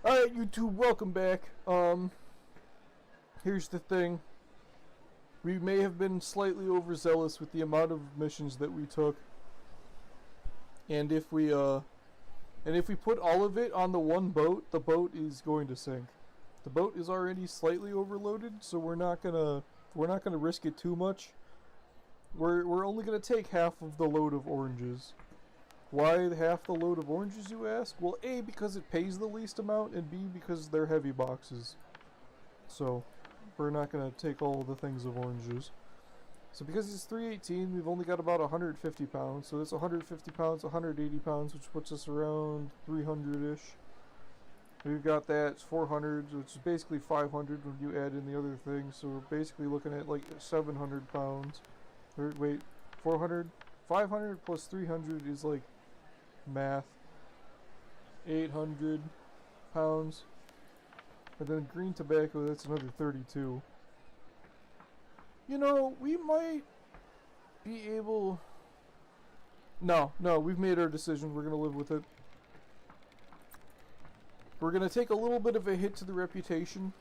Alright, YouTube, welcome back. Here's the thing. We may have been slightly overzealous with the amount of missions that we took. And if we put all of it on the one boat, the boat is going to sink. The boat is already slightly overloaded, so we're not gonna risk it too much. We're only gonna take half of the load of oranges. Why half the load of oranges, you ask? Well, A, because it pays the least amount, and B, because they're heavy boxes. So, we're not gonna take all the things of oranges. So because it's 318, we've only got about 150 pounds. So that's 150 pounds, 180 pounds, which puts us around 300-ish. We've got that, it's 400, which is basically 500 when you add in the other things. So we're basically looking at like 700 pounds. Or, wait, 400? 500 plus 300 is like math. 800 pounds. And then green tobacco, that's another 32. You know, we might be able... No, we've made our decision. We're going to live with it. We're going to take a little bit of a hit to the reputation,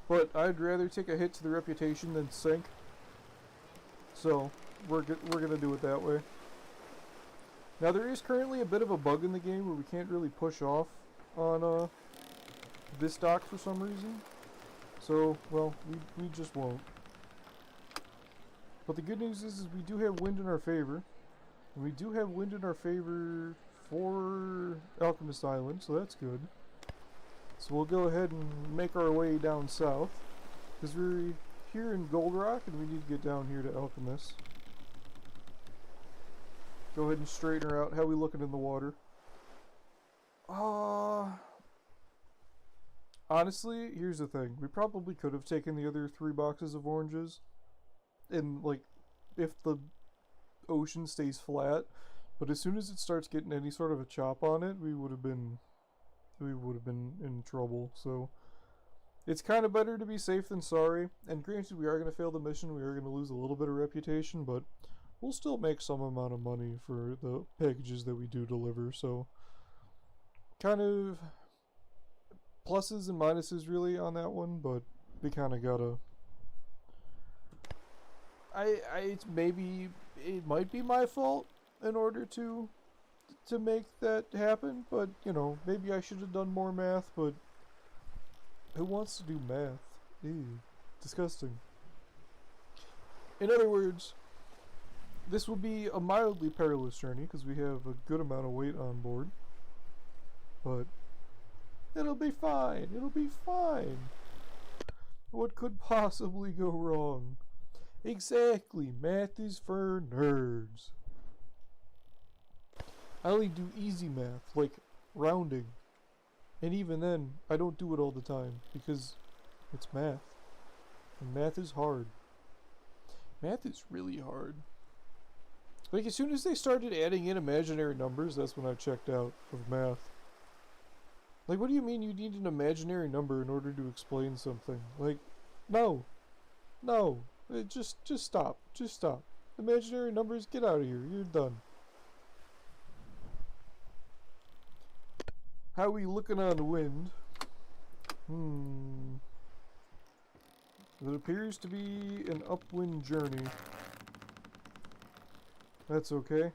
but I'd rather take a hit to the reputation than sink. So, we're going to do it that way. Now, there is currently a bit of a bug in the game where we can't really push off on this dock for some reason. So, well, we just won't. But the good news is we do have wind in our favor. And we do have wind in our favor for Alchemist Island, so that's good. So we'll go ahead and make our way down south, because we're here in Gold Rock and we need to get down here to Alchemist. Go ahead and straighten her out. How we looking in the water? Honestly, here's the thing. We probably could have taken the other 3 boxes of oranges. And, like, if the ocean stays flat. But as soon as it starts getting any sort of a chop on it, we would have been in trouble. So it's kind of better to be safe than sorry. And granted, we are going to fail the mission. We are going to lose a little bit of reputation, but we'll still make some amount of money for the packages that we do deliver. So kind of pluses and minuses really on that one, but we kind of gotta. It might be my fault in order to make that happen, but you know, maybe I should have done more math, but who wants to do math? Ew, disgusting. In other words, this will be a mildly perilous journey because we have a good amount of weight on board, but it'll be fine. It'll be fine. What could possibly go wrong? Exactly, math is for nerds. I only do easy math, like rounding. And even then, I don't do it all the time, because it's math. And math is hard. Math is really hard. Like, as soon as they started adding in imaginary numbers, that's when I checked out of math. Like, what do you mean you need an imaginary number in order to explain something? Like, no. No. Just stop. Just stop. Imaginary numbers, get out of here. You're done. How are we looking on the wind? It appears to be an upwind journey. That's okay.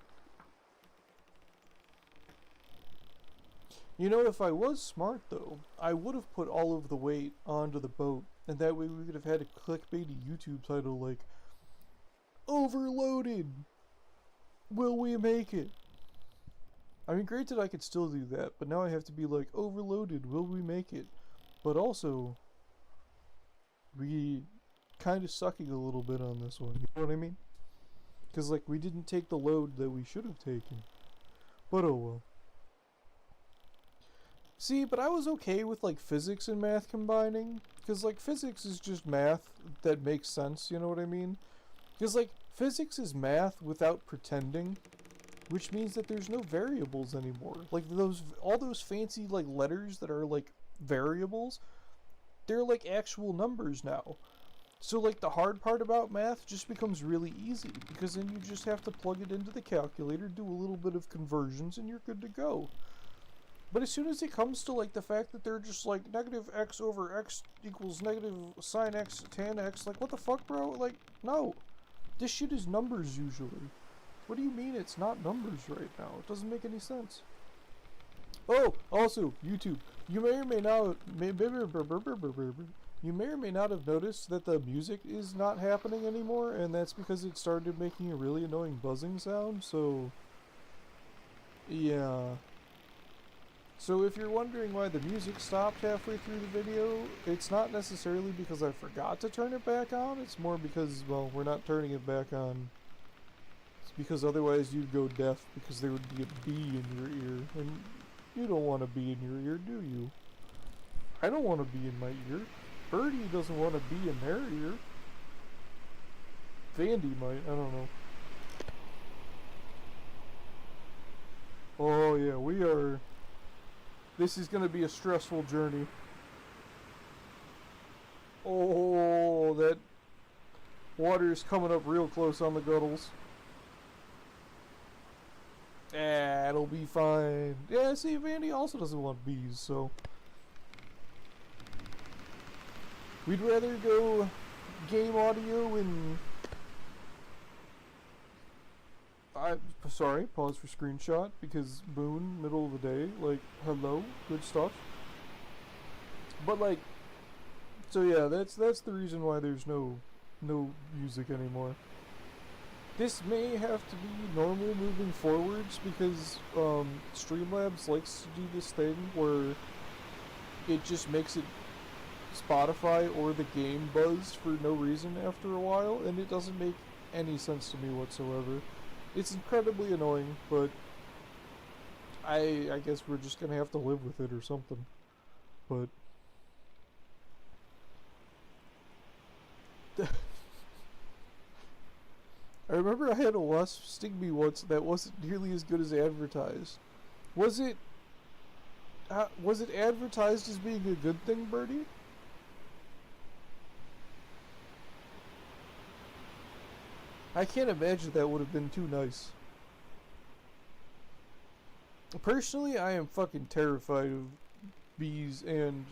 You know, if I was smart, though, I would have put all of the weight onto the boat, and that way we could have had a clickbaity YouTube title like, Overloaded! Will we make it? I mean, granted, I could still do that, but now I have to be like, Overloaded, will we make it? But also, we kind of sucking a little bit on this one, you know what I mean? Because, like, we didn't take the load that we should have taken. But oh well. See, but I was okay with, like, physics and math combining. Because, like, physics is just math that makes sense, you know what I mean? Because, like, physics is math without pretending. Which means that there's no variables anymore. Like, all those fancy, like, letters that are, like, variables, they're, like, actual numbers now. So, like, the hard part about math just becomes really easy. Because then you just have to plug it into the calculator, do a little bit of conversions, and you're good to go. But as soon as it comes to, like, the fact that they're just, like, negative x over x equals negative sine x tan x, like, what the fuck, bro? Like, no. This shit is numbers, usually. What do you mean it's not numbers right now? It doesn't make any sense. Oh, also, YouTube. You may or may not... You may or may not have noticed that the music is not happening anymore, and that's because it started making a really annoying buzzing sound, so... yeah... So if you're wondering why the music stopped halfway through the video, it's not necessarily because I forgot to turn it back on, it's more because, well, we're not turning it back on. It's because otherwise you'd go deaf because there would be a bee in your ear, and you don't want a bee in your ear, do you? I don't want a bee in my ear. Birdie doesn't want a bee in their ear. Vandy might, I don't know. Oh yeah, we are... This is going to be a stressful journey. Oh, that water is coming up real close on the guttles. Ah, it'll be fine. Yeah, see, Vandy also doesn't want bees, so... We'd rather go game audio and... Sorry, pause for screenshot, because moon, middle of the day, like, hello, good stuff. But, like, so yeah, that's the reason why there's no music anymore. This may have to be normal moving forwards, because, Streamlabs likes to do this thing where it just makes it Spotify or the game buzz for no reason after a while, and it doesn't make any sense to me whatsoever. It's incredibly annoying, but I guess we're just gonna have to live with it or something. But I remember I had a wasp sting me once that wasn't nearly as good as advertised. Was it? Was it advertised as being a good thing, Birdie? I can't imagine that would have been too nice. Personally, I am fucking terrified of bees and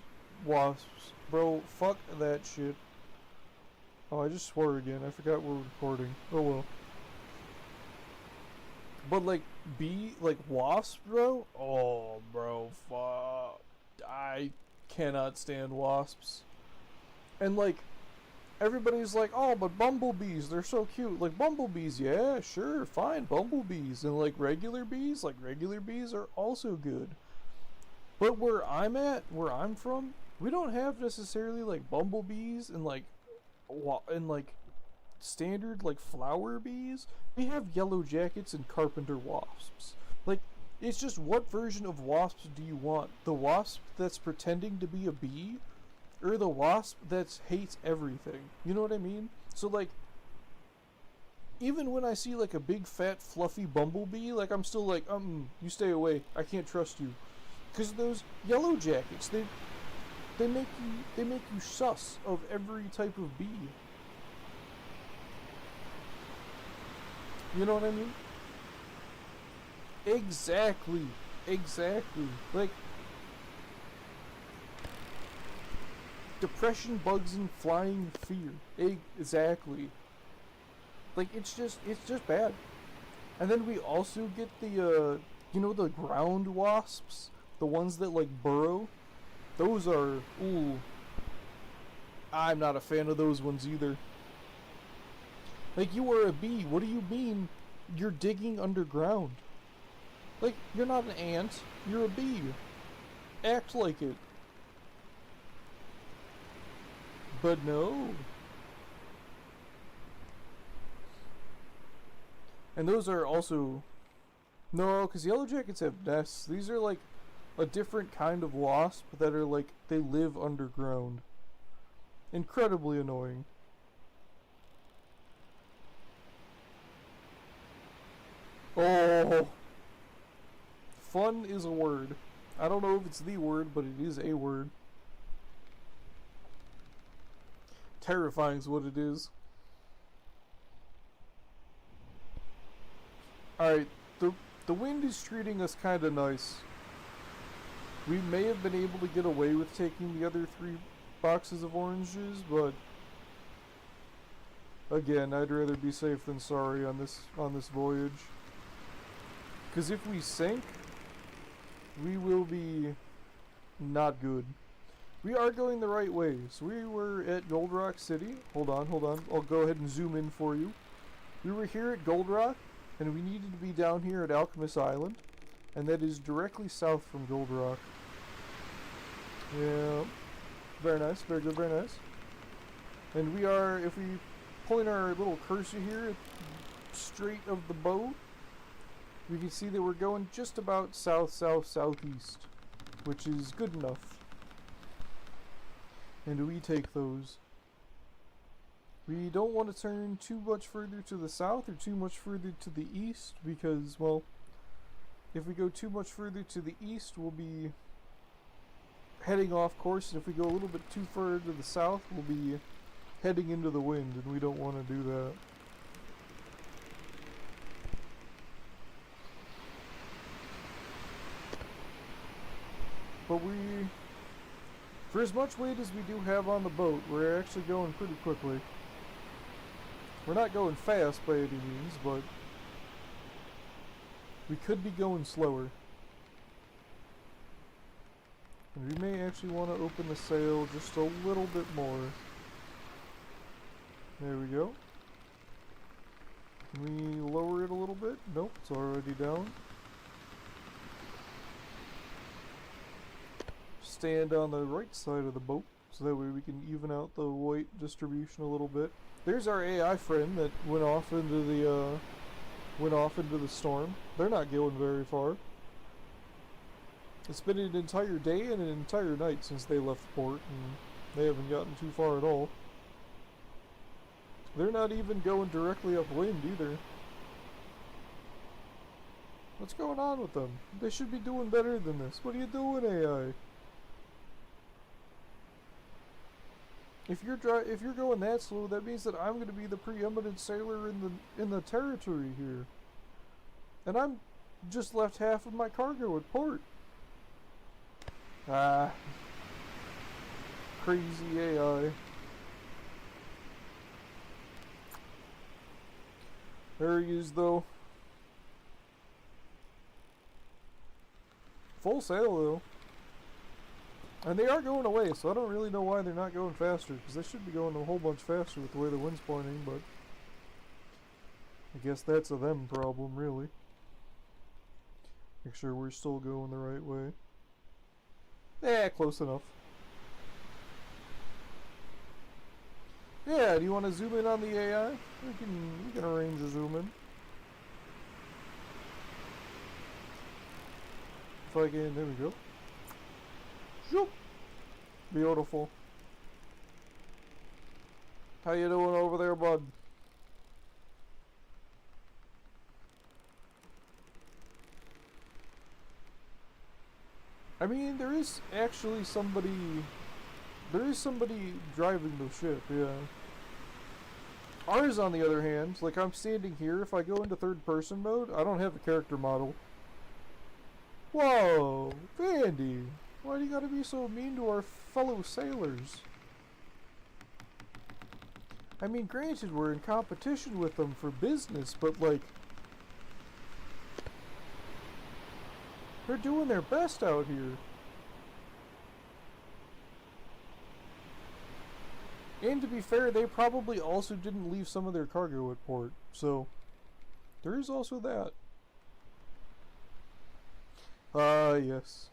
wasps. Bro, fuck that shit. Oh, I just swore again. I forgot we're recording. Oh well. But like like wasps, bro? Oh, bro, fuck. I cannot stand wasps. And like, everybody's like, oh, but bumblebees, they're so cute. Like, bumblebees, yeah, sure, fine, bumblebees. And like regular bees are also good. But where I'm at, where I'm from, we don't have necessarily like bumblebees and like standard like flower bees. We have yellow jackets and carpenter wasps. Like, it's just, what version of wasps do you want? The wasp that's pretending to be a bee, or the wasp that hates everything? You know what I mean? So like, even when I see like a big fat fluffy bumblebee, like I'm still like, you stay away. I can't trust you. Because those yellow jackets, they make you sus of every type of bee. You know what I mean? Exactly. Exactly. Like, depression, bugs, and flying fear. Exactly. Like, it's just bad. And then we also get the, the ground wasps? The ones that, like, burrow? Those are, ooh. I'm not a fan of those ones either. Like, you are a bee. What do you mean you're digging underground? Like, you're not an ant. You're a bee. Act like it. But no. And those are also... No, because yellow jackets have nests. These are like a different kind of wasp that are like, they live underground. Incredibly annoying. Oh, fun is a word. I don't know if it's the word, but it is a word. Terrifying is what it is. Alright, the wind is treating us kinda nice. We may have been able to get away with taking the other 3 boxes of oranges, but again, I'd rather be safe than sorry on this voyage. Because if we sink, we will be not good. We are going the right way. So we were at Gold Rock City. Hold on. I'll go ahead and zoom in for you. We were here at Gold Rock, and we needed to be down here at Alchemists Island. And that is directly south from Gold Rock. Yeah. Very nice. Very good. Very nice. And we are, if we point our little cursor here straight of the boat, we can see that we're going just about southeast, which is good enough. And we take those. We don't want to turn too much further to the south or too much further to the east, because, well, if we go too much further to the east, we'll be heading off course, and if we go a little bit too far to the south, we'll be heading into the wind, and we don't want to do that. But for as much weight as we do have on the boat, we're actually going pretty quickly. We're not going fast by any means, but we could be going slower. And we may actually want to open the sail just a little bit more. There we go. Can we lower it a little bit? Nope, it's already down. Stand on the right side of the boat, so that way we can even out the weight distribution a little bit. There's our AI friend that went off into went off into the storm. They're not going very far. It's been an entire day and an entire night since they left port, and they haven't gotten too far at all. They're not even going directly upwind either. What's going on with them? They should be doing better than this. What are you doing, AI? If you're going that slow, that means that I'm going to be the preeminent sailor in the territory here, and I'm just left half of my cargo at port. Ah, crazy AI. There he is, though. Full sail, though. And they are going away, so I don't really know why they're not going faster, because they should be going a whole bunch faster with the way the wind's pointing, but I guess that's a them problem, really. Make sure we're still going the right way. Yeah, close enough. Yeah, do you want to zoom in on the AI? We can arrange a zoom in. If I can, there we go. Shoop! Beautiful. How you doing over there, bud? I mean, there is actually somebody... There is somebody driving the ship, yeah. Ours, on the other hand, like I'm standing here, if I go into third person mode, I don't have a character model. Whoa! Vandy! Why do you gotta be so mean to our fellow sailors? I mean, granted, we're in competition with them for business, but like... They're doing their best out here. And to be fair, they probably also didn't leave some of their cargo at port, so there is also that. Yes.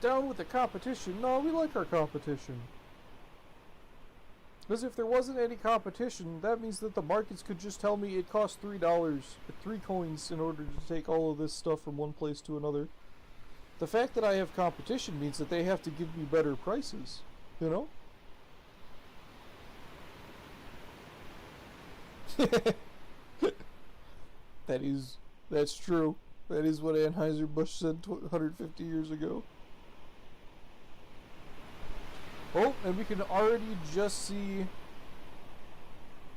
Down with the competition. No, we like our competition. Because if there wasn't any competition, that means that the markets could just tell me it costs $3, 3 coins in order to take all of this stuff from one place to another. The fact that I have competition means that they have to give me better prices, you know? That's true. That is what Anheuser-Busch said 150 years ago. Oh, and we can already just see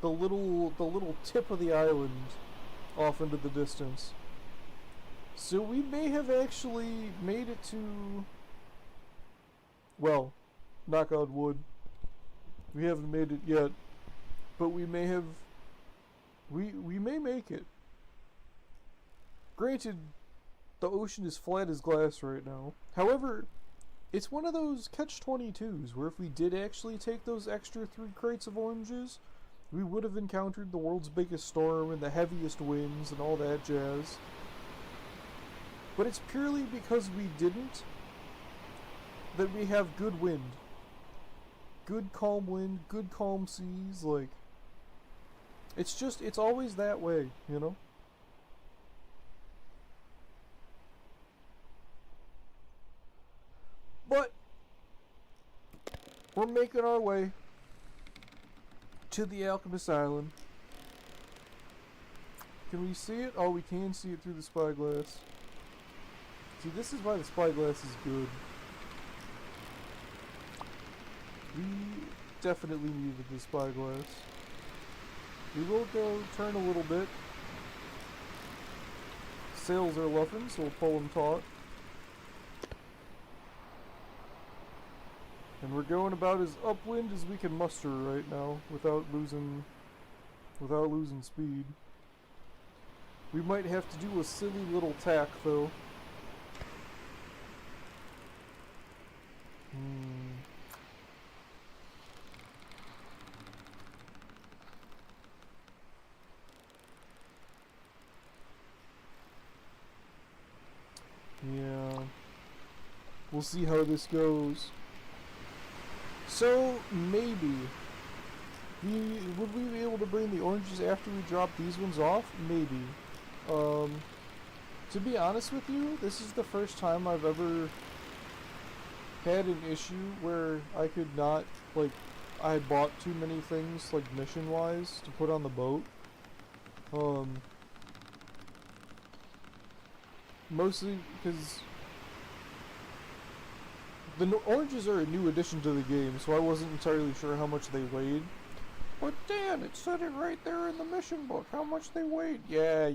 the little tip of the island off into the distance. So we may have actually made it to... Well, knock on wood. We haven't made it yet, but we may have... We may make it. Granted, the ocean is flat as glass right now. However, it's one of those catch-22s where if we did actually take those extra 3 crates of oranges, we would have encountered the world's biggest storm and the heaviest winds and all that jazz. But it's purely because we didn't that we have good wind. Good calm wind, good calm seas, like... It's always that way, you know? But we're making our way to the Alchemist Island. Can we see it? Oh, we can see it through the spyglass. See, this is why the spyglass is good. We definitely needed the spyglass. We will go turn a little bit. Sails are luffing, so we'll pull them taut. And we're going about as upwind as we can muster right now without losing speed. We might have to do a silly little tack though. Yeah. We'll see how this goes. So, maybe Would we be able to bring the oranges after we drop these ones off? Maybe. To be honest with you, this is the first time I've ever had an issue where I could not, like, I bought too many things, like, mission-wise, to put on the boat. Mostly because the oranges are a new addition to the game, so I wasn't entirely sure how much they weighed. But Dan, it said it right there in the mission book, how much they weighed. Yeah,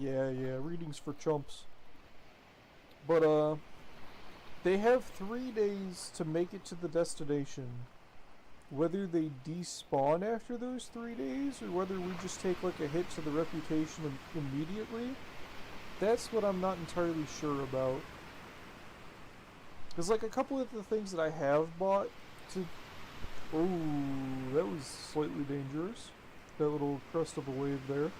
readings for chumps. But, they have 3 days to make it to the destination. Whether they despawn after those 3 days, or whether we just take, like, a hit to the reputation immediately, that's what I'm not entirely sure about. Because, like, a couple of the things that I have bought to... Ooh, that was slightly dangerous. That little crest of a wave there.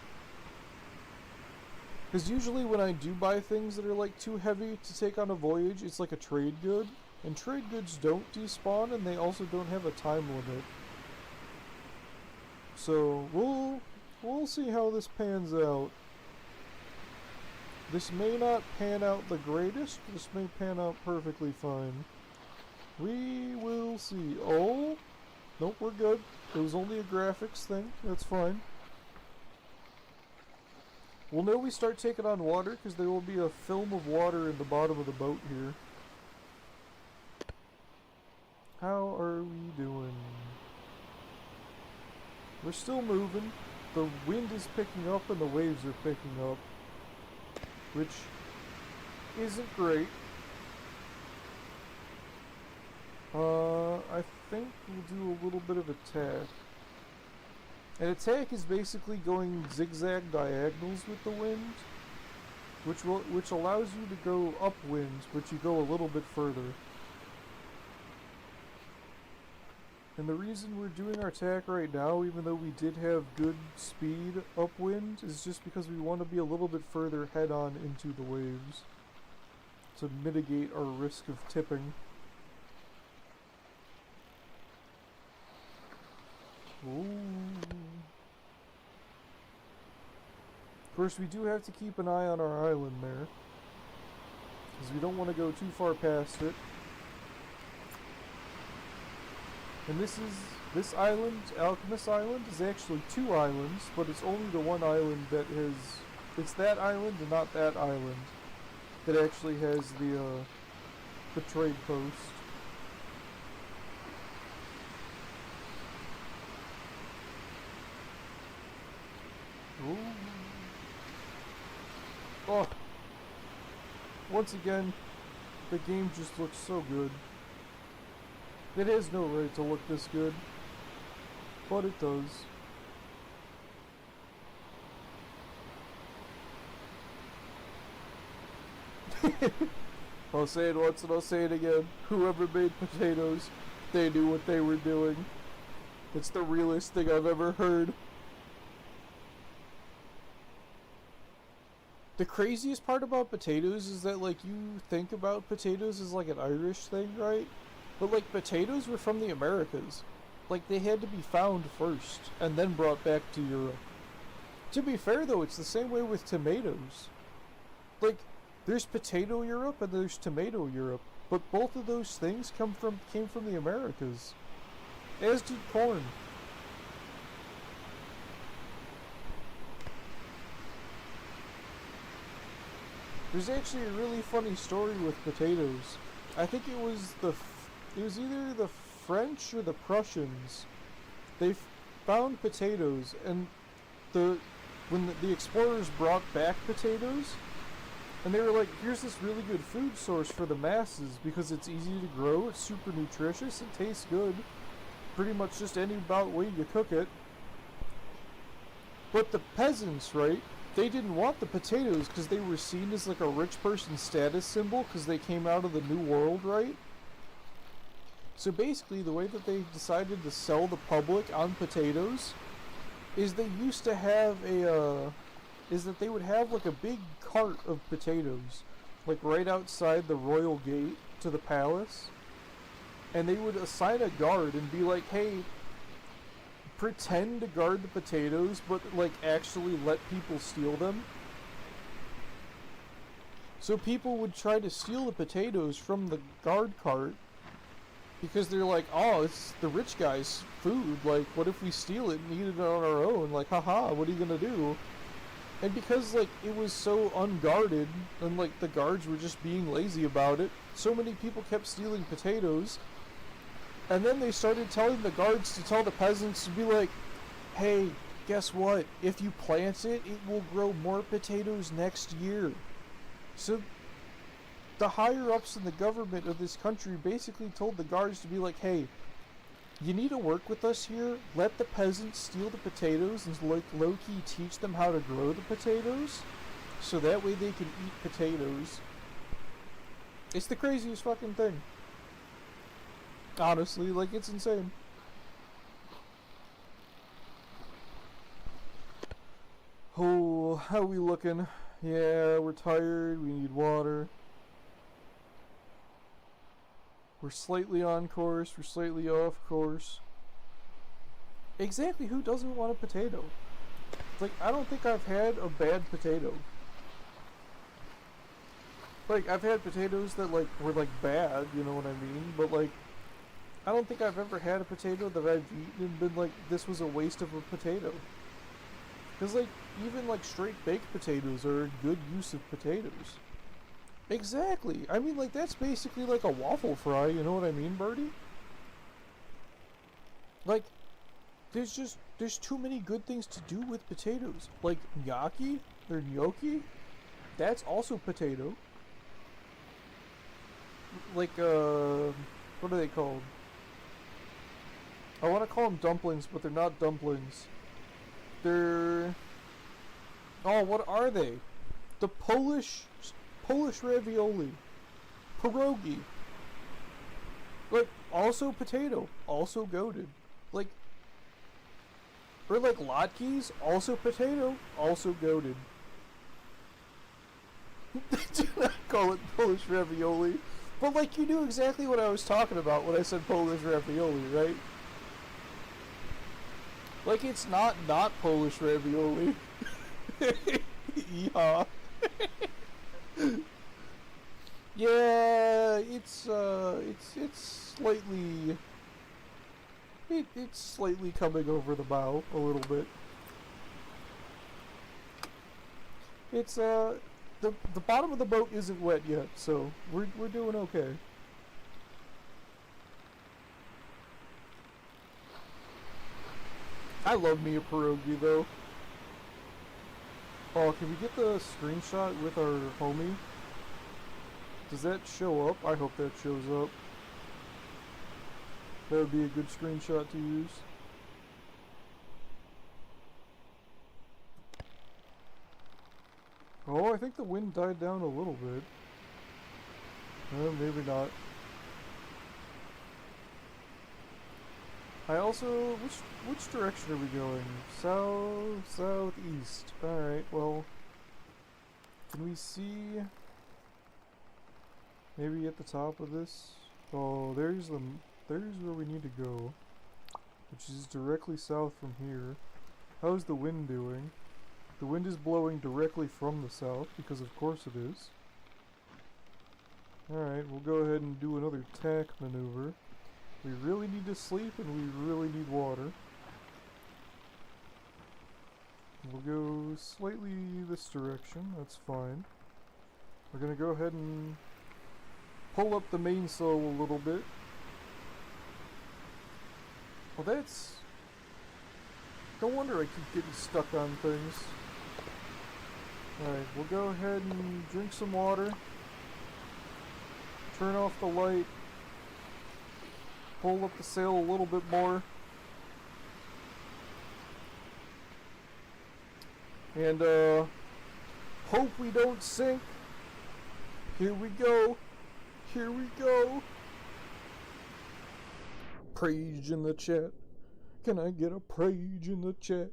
Because usually when I do buy things that are, like, too heavy to take on a voyage, it's like a trade good. And trade goods don't despawn, and they also don't have a time limit. So, we'll see how this pans out. This may not pan out the greatest, this may pan out perfectly fine. We will see. Oh, nope, we're good. It was only a graphics thing, that's fine. We'll know we start taking on water, because there will be a film of water in the bottom of the boat here. How are we doing? We're still moving. The wind is picking up and the waves are picking up, which isn't great. I think we'll do a little bit of attack. An attack is basically going zigzag diagonals with the wind, which allows you to go upwind, but you go a little bit further. And the reason we're doing our attack right now, even though we did have good speed upwind, is just because we want to be a little bit further head-on into the waves to mitigate our risk of tipping. Ooh. Of course, we do have to keep an eye on our island there, because we don't want to go too far past it. And this island, Alchemists Island, is actually 2 islands, but it's only the one island that has... It's that island and not that island that actually has the trade post. Ooh. Oh! Once again, the game just looks so good. It has no right to look this good, but it does. I'll say it once and I'll say it again. Whoever made potatoes, they knew what they were doing. It's the realest thing I've ever heard. The craziest part about potatoes is that, like, you think about potatoes as, like, an Irish thing, right? But, like, potatoes were from the Americas. Like, they had to be found first, and then brought back to Europe. To be fair, though, it's the same way with tomatoes. Like, there's potato Europe and there's tomato Europe, but both of those things came from the Americas. As did corn. There's actually a really funny story with potatoes. I think it was either the French or the Prussians. They found potatoes, and when the explorers brought back potatoes, and they were like, here's this really good food source for the masses because it's easy to grow, it's super nutritious, it tastes good. Pretty much just any about way you cook it. But the peasants, right? They didn't want the potatoes because they were seen as like a rich person's status symbol because they came out of the New World, right? So basically the way that they decided to sell the public on potatoes is they used to have is that they would have like a big cart of potatoes like right outside the royal gate to the palace, and they would assign a guard and be like, hey, pretend to guard the potatoes, but like actually let people steal them. So people would try to steal the potatoes from the guard cart because they're like, oh, it's the rich guy's food. Like, what if we steal it and eat it on our own? Like, haha, what are you gonna do? And because, like, it was so unguarded and, like, the guards were just being lazy about it, so many people kept stealing potatoes. And then they started telling the guards to tell the peasants to be like, hey, guess what? If you plant it, it will grow more potatoes next year. So the higher-ups in the government of this country basically told the guards to be like, hey, you need to work with us here. Let the peasants steal the potatoes and like low-key teach them how to grow the potatoes, so that way they can eat potatoes. It's the craziest fucking thing. Honestly, like, it's insane. Oh, how are we looking? Yeah, we're tired, we need water. We're slightly on course, we're slightly off course. Exactly, who doesn't want a potato? Like, I don't think I've had a bad potato. Like, I've had potatoes that, like, were, like, bad, you know what I mean? But, like, I don't think I've ever had a potato that I've eaten and been like, this was a waste of a potato. Because, like, even, like, straight baked potatoes are a good use of potatoes. Exactly. I mean, like, that's basically like a waffle fry, you know what I mean, Birdie? Like, there's too many good things to do with potatoes. Like, gnocchi, or gnocchi, that's also potato. Like, what are they called? I want to call them dumplings, but they're not dumplings. They're... Oh, what are they? The Polish ravioli. Pierogi. Like, also potato. Also goated. Like, or like latkes, also potato, also goated. They do not call it Polish ravioli. But like, you knew exactly what I was talking about when I said Polish ravioli, right? Like, it's not Polish ravioli. Yeah. Yeah, it's slightly... It's slightly coming over the bow a little bit. It's, the bottom of the boat isn't wet yet, so we're doing okay. I love me a pierogi, though. Oh, can we get the screenshot with our homie? Does that show up? I hope that shows up. That would be a good screenshot to use. Oh, I think the wind died down a little bit. Maybe not. I also... Which direction are we going? South, southeast. Alright, well... Can we see... Maybe at the top of this? Oh, there's where we need to go. Which is directly south from here. How's the wind doing? The wind is blowing directly from the south, because of course it is. Alright, we'll go ahead and do another tack maneuver. We really need to sleep and we really need water. We'll go slightly this direction, that's fine. We're gonna go ahead and pull up the mainsail a little bit. Well, that's... No wonder I keep getting stuck on things. Alright, we'll go ahead and drink some water. Turn off the light. Pull up the sail a little bit more. And, hope we don't sink. Here we go. Here we go. Praise in the chat. Can I get a praise in the chat?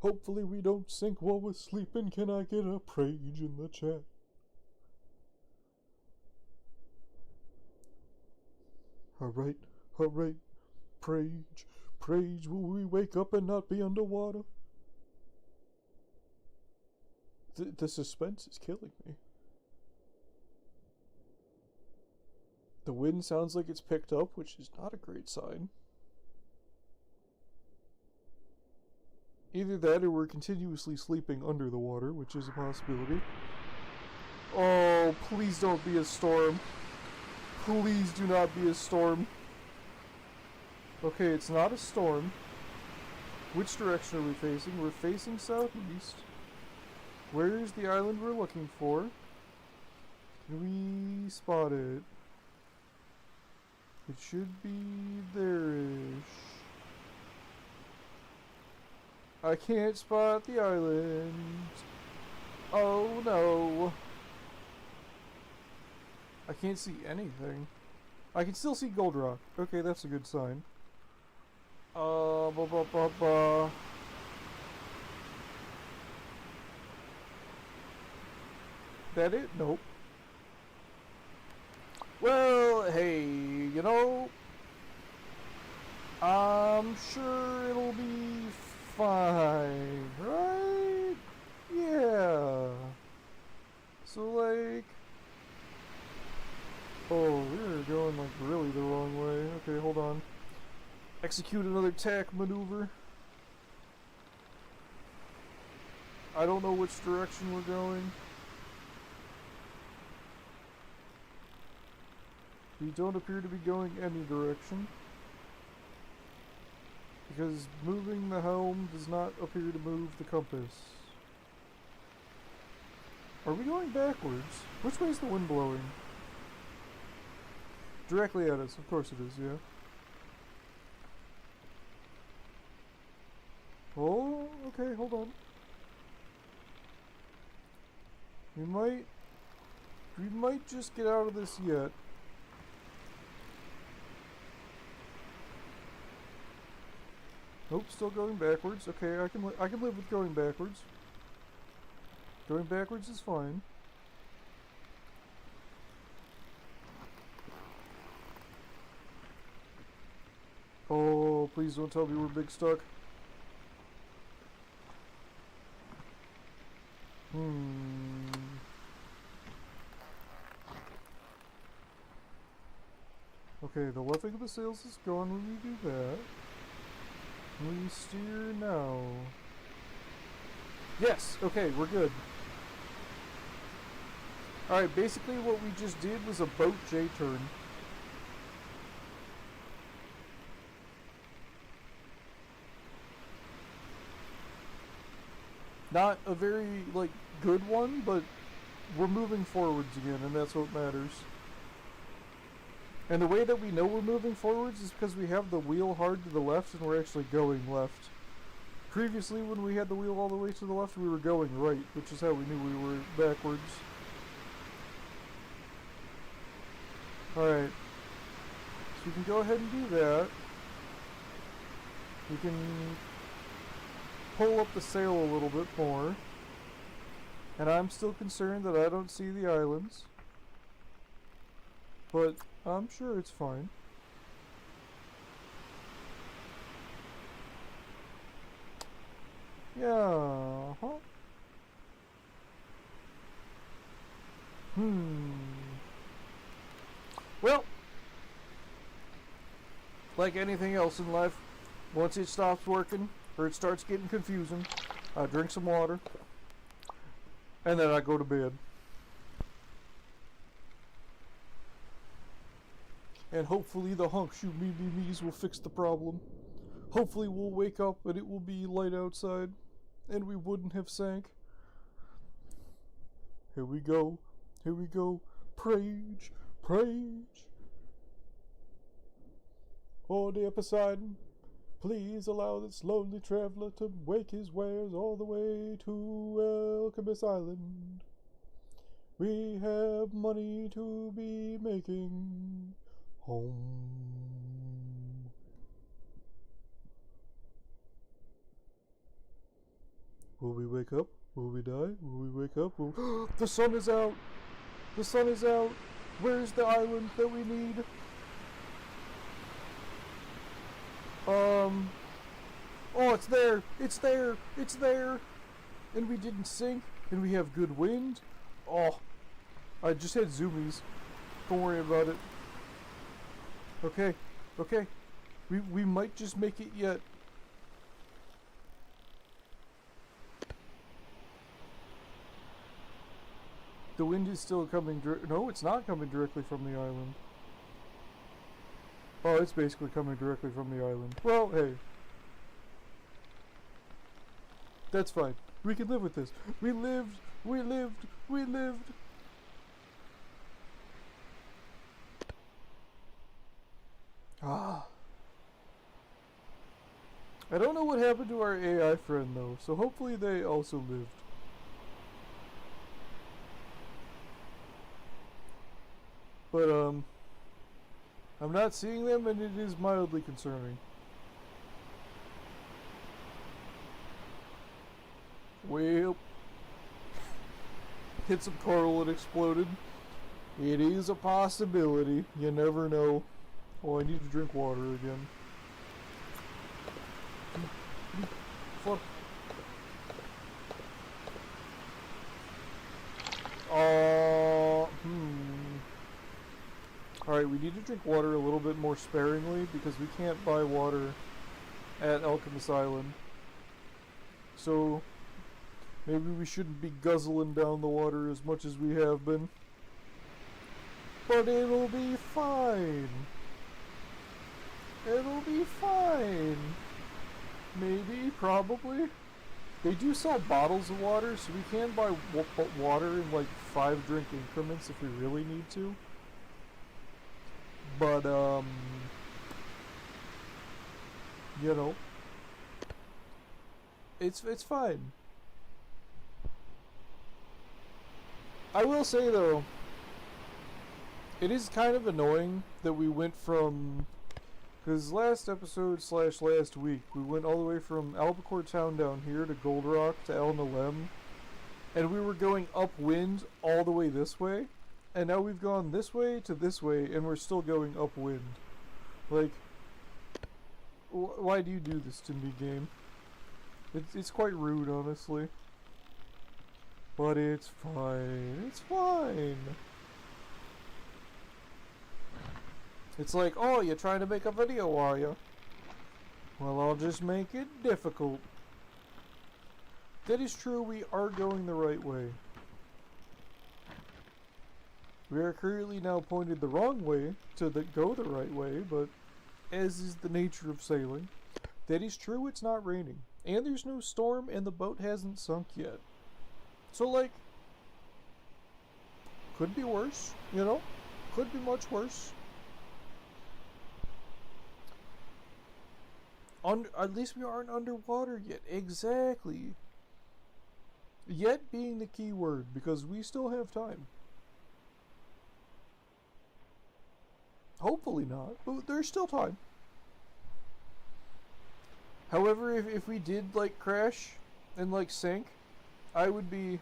Hopefully we don't sink while we're sleeping. Can I get a praise in the chat? Alright, alright. Praise, Praise, will we wake up and not be underwater? The suspense is killing me. The wind sounds like it's picked up, which is not a great sign. Either that or we're continuously sleeping under the water, which is a possibility. Oh, please don't be a storm. Please do not be a storm. Okay, it's not a storm. Which direction are we facing? We're facing southeast. Where is the island we're looking for? Can we spot it? It should be there-ish. I can't spot the island. Oh no. I can't see anything. I can still see Gold Rock. Okay, that's a good sign. That it? Nope. Well, hey, you know, I'm sure it'll be fine, right? Yeah. So, like, oh, we're going, like, really the wrong way. Okay, hold on. Execute another tack maneuver. I don't know which direction we're going. We don't appear to be going any direction. Because moving the helm does not appear to move the compass. Are we going backwards? Which way is the wind blowing? Directly at us, of course it is, yeah. Oh, okay, hold on. We might just get out of this yet. Nope, still going backwards. Okay, I can live with going backwards. Going backwards is fine. Oh, please don't tell me we're big stuck. Okay, the luffing of the sails is gone when we do that. We steer now. Yes! Okay, we're good. Alright, basically what we just did was a boat J-turn. Not a very, like, good one, but we're moving forwards again, and that's what matters. And the way that we know we're moving forwards is because we have the wheel hard to the left and we're actually going left. Previously, when we had the wheel all the way to the left, we were going right, which is how we knew we were backwards. Alright. So we can go ahead and do that. We can pull up the sail a little bit more. And I'm still concerned that I don't see the islands. But I'm sure it's fine. Yeah, huh? Well, like anything else in life, once it stops working, or it starts getting confusing, I drink some water, and then I go to bed. And hopefully the honk shoot me me's will fix the problem. Hopefully we'll wake up and it will be light outside, and we wouldn't have sank. Here we go. Here we go. Praise. Praise. Oh dear Poseidon, please allow this lonely traveler to wake his wares all the way to Alchemists Island. We have money to be making home. Will we wake up? Will we die? Will we wake up? The sun is out! The sun is out! Where's the island that we need? Oh, it's there! It's there! It's there! And we didn't sink, and we have good wind. Oh, I just had zoomies. Don't worry about it. Okay, okay. We might just make it yet. The wind is still coming no, it's not coming directly from the island. Oh, it's basically coming directly from the island. Well, hey. That's fine. We can live with this. We lived, we lived, we lived. Ah. I don't know what happened to our AI friend though, so hopefully they also lived. But I'm not seeing them and it is mildly concerning. Well, hit some coral and exploded. It is a possibility. You never know. Oh, I need to drink water again. Fuck. Alright, we need to drink water a little bit more sparingly because we can't buy water at Alchemists Island. So, maybe we shouldn't be guzzling down the water as much as we have been. But it'll be fine. It'll be fine. Maybe, probably. They do sell bottles of water, so we can buy water in like 5 drink increments if we really need to. But, you know, it's fine. I will say though, it is kind of annoying that we went from, because last episode / last week, we went all the way from Albacore Town down here to Gold Rock to El Nalem, and we were going upwind all the way this way, and now we've gone this way to this way, and we're still going upwind. Like, why do you do this to me, game? It's quite rude, honestly. But it's fine. It's fine. It's like, oh, you're trying to make a video, are you? Well, I'll just make it difficult. That is true, we are going the right way. We are currently now pointed the wrong way to go the right way, but as is the nature of sailing, that is true, it's not raining. And there's no storm, and the boat hasn't sunk yet. So, like, could be worse, you know? Could be much worse. At least we aren't underwater yet. Exactly. Yet being the key word, because we still have time. Hopefully not, but there's still time. However, if we did, like, crash and, like, sink, I would be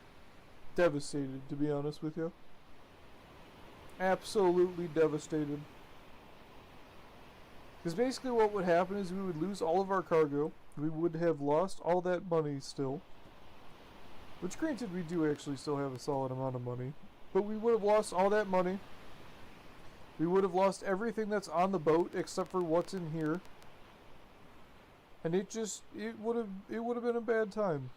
devastated, to be honest with you. Absolutely devastated. Because basically what would happen is we would lose all of our cargo. We would have lost all that money still. Which, granted, we do actually still have a solid amount of money. But we would have lost all that money. We would have lost everything that's on the boat except for what's in here. And it would have been a bad time.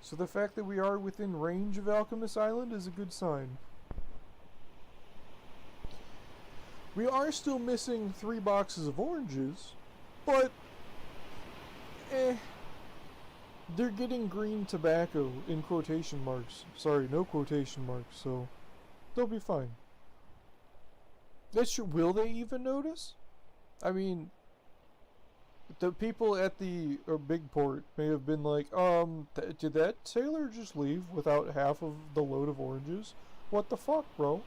So the fact that we are within range of Alchemist Island is a good sign. We are still missing 3 boxes of oranges, but they're getting green tobacco in quotation marks. Sorry, no quotation marks, so they'll be fine. That's true. Will they even notice? I mean, the people at the big port may have been like, did that sailor just leave without half of the load of oranges? What the fuck, bro?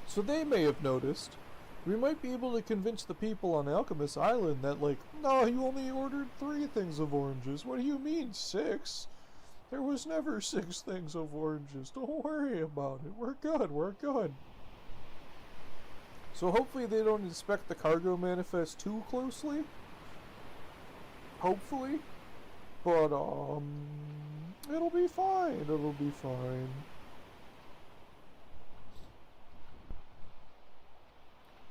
So they may have noticed. We might be able to convince the people on Alchemist Island that, like, no, you only ordered 3 things of oranges. What do you mean, 6? There was never 6 things of oranges. Don't worry about it. We're good. We're good. So hopefully they don't inspect the cargo manifest too closely. Hopefully. But, it'll be fine. It'll be fine.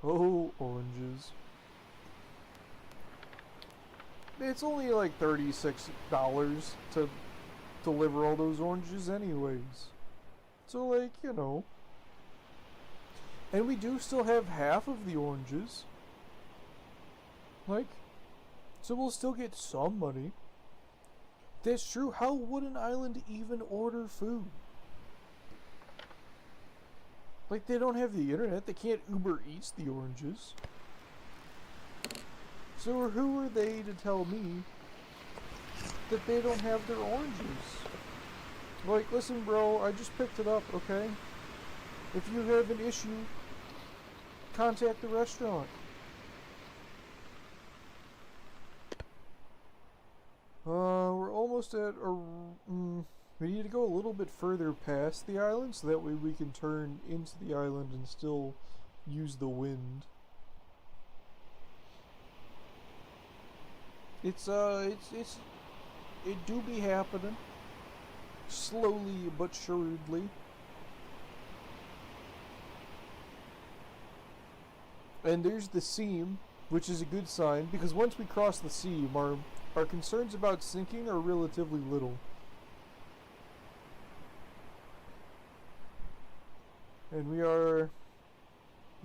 Oh, oranges. It's only like $36 to deliver all those oranges anyways. So, like, you know. And we do still have half of the oranges. Like, so we'll still get some money. That's true. How would an island even order food? Like, they don't have the internet. They can't Uber Eats the oranges. So who are they to tell me that they don't have their oranges? Like, listen, bro, I just picked it up, okay? If you have an issue, contact the restaurant. We're almost at we need to go a little bit further past the island so that way we can turn into the island and still use the wind. It do be happening. Slowly but surely. And there's the seam, which is a good sign, because once we cross the seam, our concerns about sinking are relatively little. And we are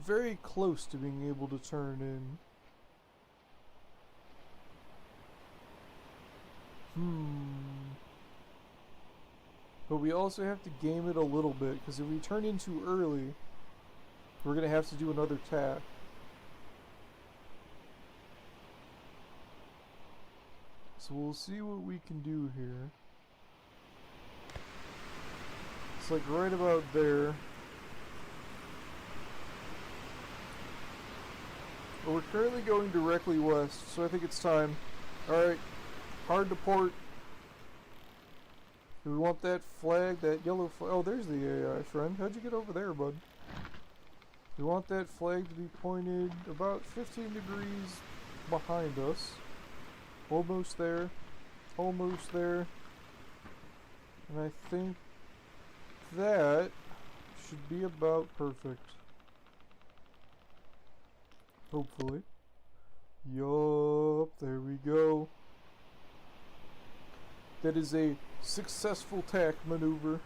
very close to being able to turn in. But we also have to game it a little bit, because if we turn in too early, we're going to have to do another tack. So we'll see what we can do here. It's like right about there. But we're currently going directly west, so I think it's time. Alright, hard to port. Do we want that flag, that yellow flag? Oh, there's the AI friend. How'd you get over there, bud? We want that flag to be pointed about 15 degrees behind us. Almost there. Almost there. And I think that should be about perfect. Hopefully. Yup, there we go. That is a successful tack maneuver.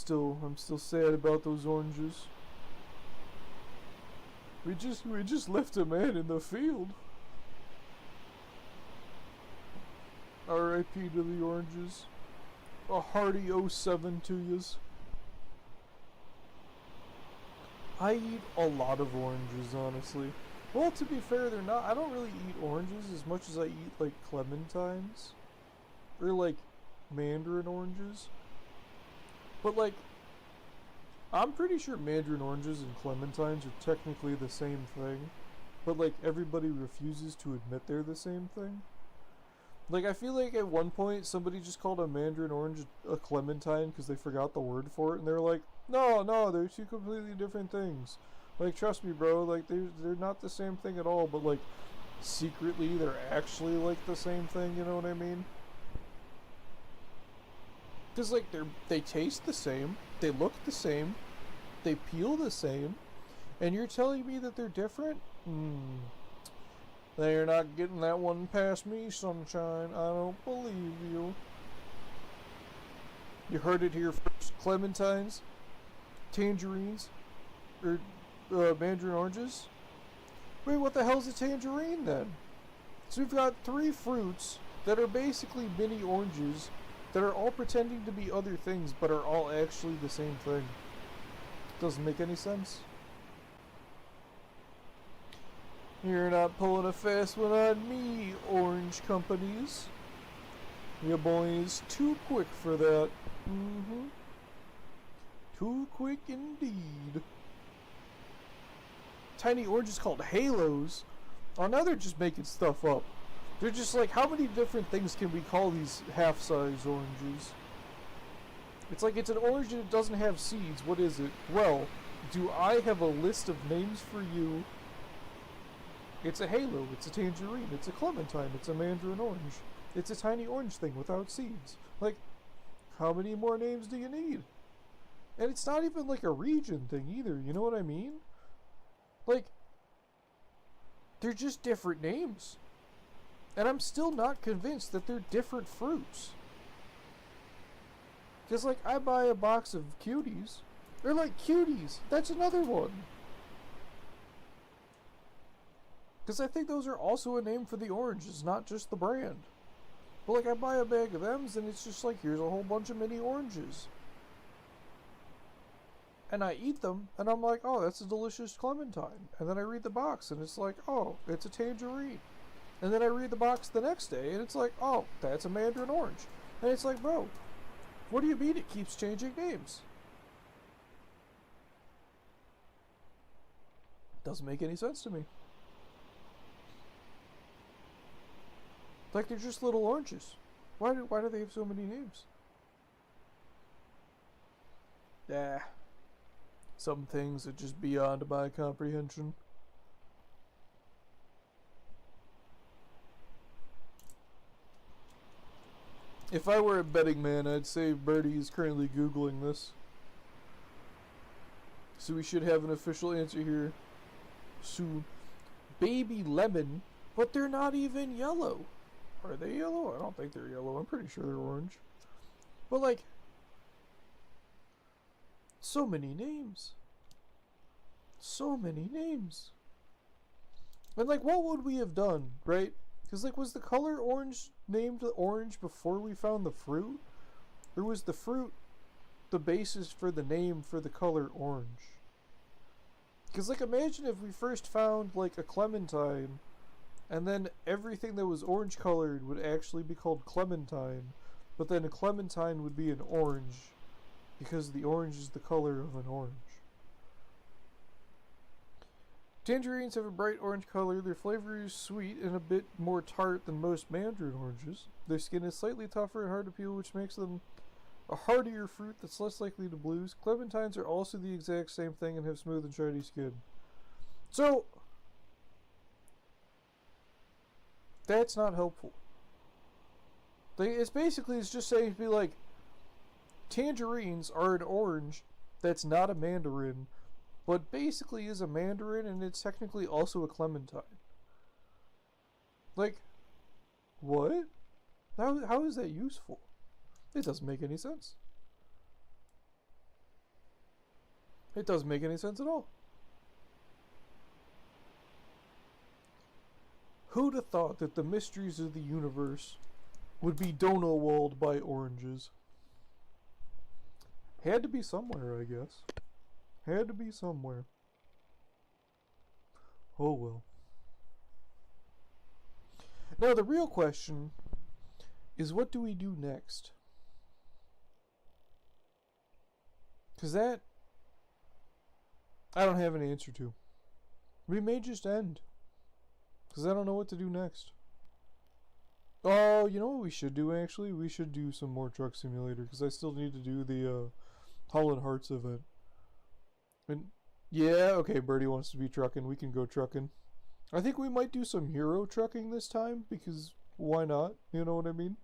I'm still sad about those oranges. We just left a man in the field. R.I.P. to the oranges. A hearty 07 to yous. I eat a lot of oranges, honestly. Well, to be fair, they're not. I don't really eat oranges as much as I eat, like, clementines. Or, like, mandarin oranges. But, like, I'm pretty sure mandarin oranges and clementines are technically the same thing. But, like, everybody refuses to admit they're the same thing. Like, I feel like at one point somebody just called a mandarin orange a clementine because they forgot the word for it, and they're like, no, they're two completely different things. Like, trust me, bro, like, they're not the same thing at all, but, like, secretly they're actually, like, the same thing, you know what I mean? Because, like, they taste the same, they look the same, they peel the same, and you're telling me that they're different? They're not getting that one past me, sunshine. I don't believe you. You heard it here first. Clementines, tangerines, or mandarin oranges. Wait, what the hell's a tangerine then? So we've got three fruits that are basically mini oranges that are all pretending to be other things but are all actually the same thing. Doesn't make any sense. You're not pulling a fast one on me, orange companies. Your boy's too quick for that. Too quick indeed. Tiny oranges called halos. Oh, now they're just making stuff up. They're just like, how many different things can we call these half-size oranges? It's like it's an orange and it doesn't have seeds. What is it? Well, do I have a list of names for you? It's a halo, it's a tangerine, it's a clementine, it's a mandarin orange. It's a tiny orange thing without seeds. Like, how many more names do you need? And it's not even like a region thing either, you know what I mean? Like, they're just different names. And I'm still not convinced that they're different fruits. Because, like, I buy a box of cuties. They're like cuties. That's another one. Because I think those are also a name for the oranges, not just the brand. But, like, I buy a bag of M's and it's just like, here's a whole bunch of mini oranges. And I eat them, and I'm like, oh, that's a delicious clementine. And then I read the box, and it's like, oh, it's a tangerine. And then I read the box the next day, and it's like, oh, that's a mandarin orange. And it's like, bro, what do you mean it keeps changing names? Doesn't make any sense to me. Like, they're just little oranges. Why do they have so many names? Yeah. Some things are just beyond my comprehension. If I were a betting man, I'd say Birdie is currently Googling this. So we should have an official answer here soon. Baby lemon, but they're not even yellow. Are they yellow? I don't think they're yellow. I'm pretty sure they're orange. But like, so many names. So many names. And like, what would we have done, right? Because like, was the color orange named orange before we found the fruit? Or was the fruit the basis for the name for the color orange? Because like, imagine if we first found like a clementine, and then everything that was orange colored would actually be called clementine, but then a clementine would be an orange, because the orange is the color of an orange. Tangerines have a bright orange color. Their flavor is sweet and a bit more tart than most mandarin oranges. Their skin is slightly tougher and hard to peel, which makes them a hardier fruit that's less likely to bruise. Clementines are also the exact same thing and have smooth and shiny skin. So, that's not helpful. It's basically, it's just saying to be like, tangerines are an orange that's not a mandarin, but basically is a mandarin, and it's technically also a clementine. Like, what? How is that useful? It doesn't make any sense. It doesn't make any sense at all. Who'd have thought that the mysteries of the universe would be donut-walled by oranges? Had to be somewhere, I guess. Had to be somewhere. Oh well. Now the real question is, what do we do next? Because that, I don't have an answer to. We may just end. Because I don't know what to do next. Oh, you know what we should do actually? We should do some more Truck Simulator, because I still need to do the Holland Hearts event. And yeah, okay, Birdie wants to be trucking. We can go trucking. I think we might do some Euro trucking this time, because why not? You know what I mean?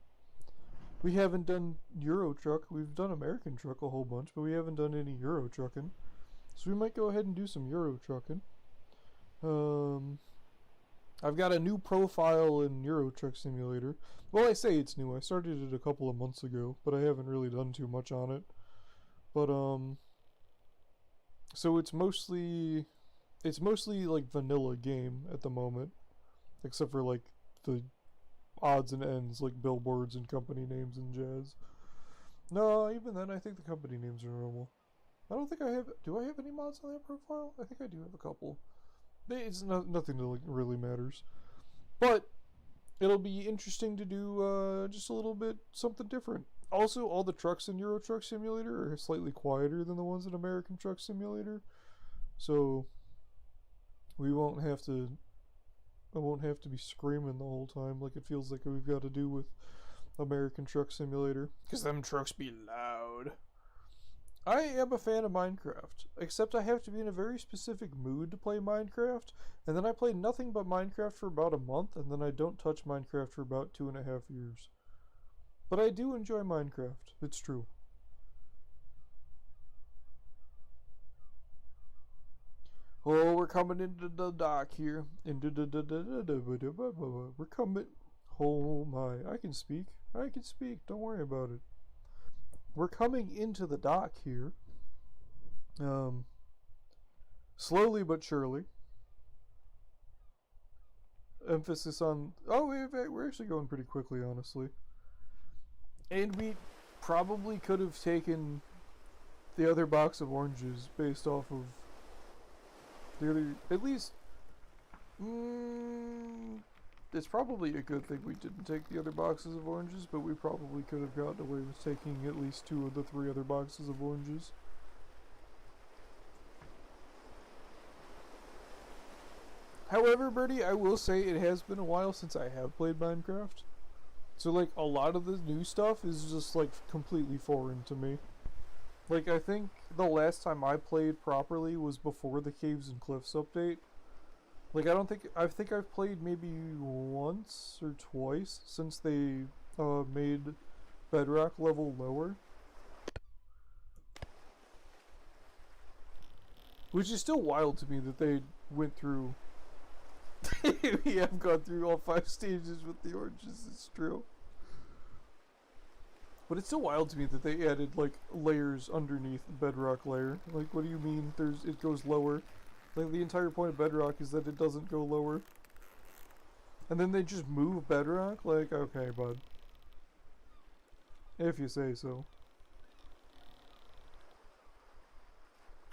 We haven't done Euro truck. We've done American truck a whole bunch, but we haven't done any Euro trucking. So we might go ahead and do some Euro trucking. I've got a new profile in Euro Truck Simulator. Well, I say it's new. I started it a couple of months ago, but I haven't really done too much on it. But so it's mostly like vanilla game at the moment, except for like the odds and ends like billboards and company names and jazz. No, even then I think the company names are normal. I don't think I have. Do I have any mods on that profile? I think I do have a couple. It's nothing that really matters, but it'll be interesting to do just a little bit something different. Also, all the trucks in Euro Truck Simulator are slightly quieter than the ones in American Truck Simulator, so we won't have to. I won't have to be screaming the whole time like it feels like we've got to do with American Truck Simulator, because them trucks be loud. I am a fan of Minecraft, except I have to be in a very specific mood to play Minecraft, and then I play nothing but Minecraft for about a month, and then I don't touch Minecraft for about 2.5 years. But I do enjoy Minecraft, it's true. Oh, we're coming into the dock here. We're coming. Oh my, I can speak. I can speak. Don't worry about it. We're coming into the dock here. Um, Slowly but surely. Emphasis on. Oh, we're actually going pretty quickly, honestly. And we probably could have taken the other box of oranges based off of the other. At least. It's probably a good thing we didn't take the other boxes of oranges, but we probably could have gotten away with taking at least 2 of the 3 other boxes of oranges. However, Birdie, I will say it has been a while since I have played Minecraft. So, like, a lot of the new stuff is just, like, completely foreign to me. Like, I think the last time I played properly was before the Caves and Cliffs update. Like, I think I've played maybe once or twice since they made Bedrock level lower. Which is still wild to me that they went through. We have gone through all 5 stages with the oranges, it's true. But it's still wild to me that they added, like, layers underneath the Bedrock layer. Like, what do you mean it goes lower? Like, the entire point of Bedrock is that it doesn't go lower. And then they just move Bedrock? Like, okay, bud. If you say so.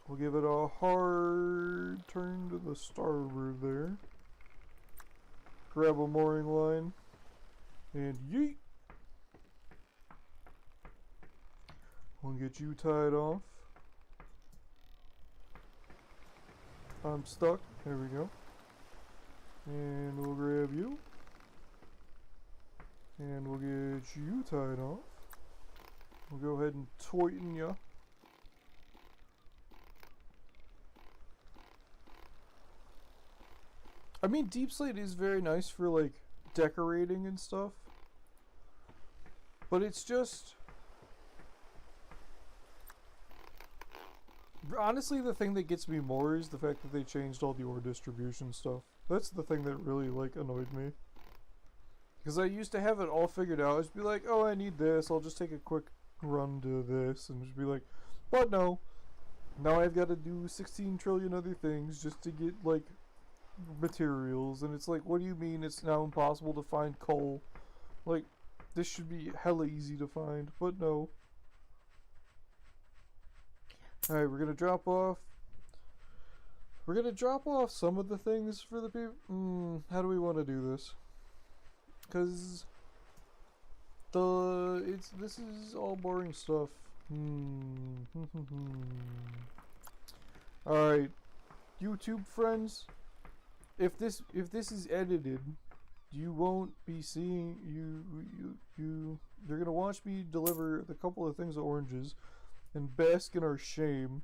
We'll give it a hard turn to the starboard there. Grab a mooring line. And yeet! We'll get you tied off. I'm stuck. There we go. And we'll grab you. And we'll get you tied off. We'll go ahead and tighten ya. I mean, deep slate is very nice for, like, decorating and stuff. But it's just... Honestly, the thing that gets me more is the fact that they changed all the ore distribution stuff. That's the thing that really, like, annoyed me. Because I used to have it all figured out. I'd just be like, oh, I need this. I'll just take a quick run to this. And just be like, but no. Now I've got to do 16 trillion other things just to get, like, materials. And it's like, what do you mean it's now impossible to find coal? Like, this should be hella easy to find. But no. Alright, we're gonna drop off. We're gonna drop off some of the things for the people. How do we want to do this? Because this is all boring stuff. Alright, YouTube friends, if this is edited, you won't be seeing you're gonna watch me deliver the couple of things of oranges and bask in our shame,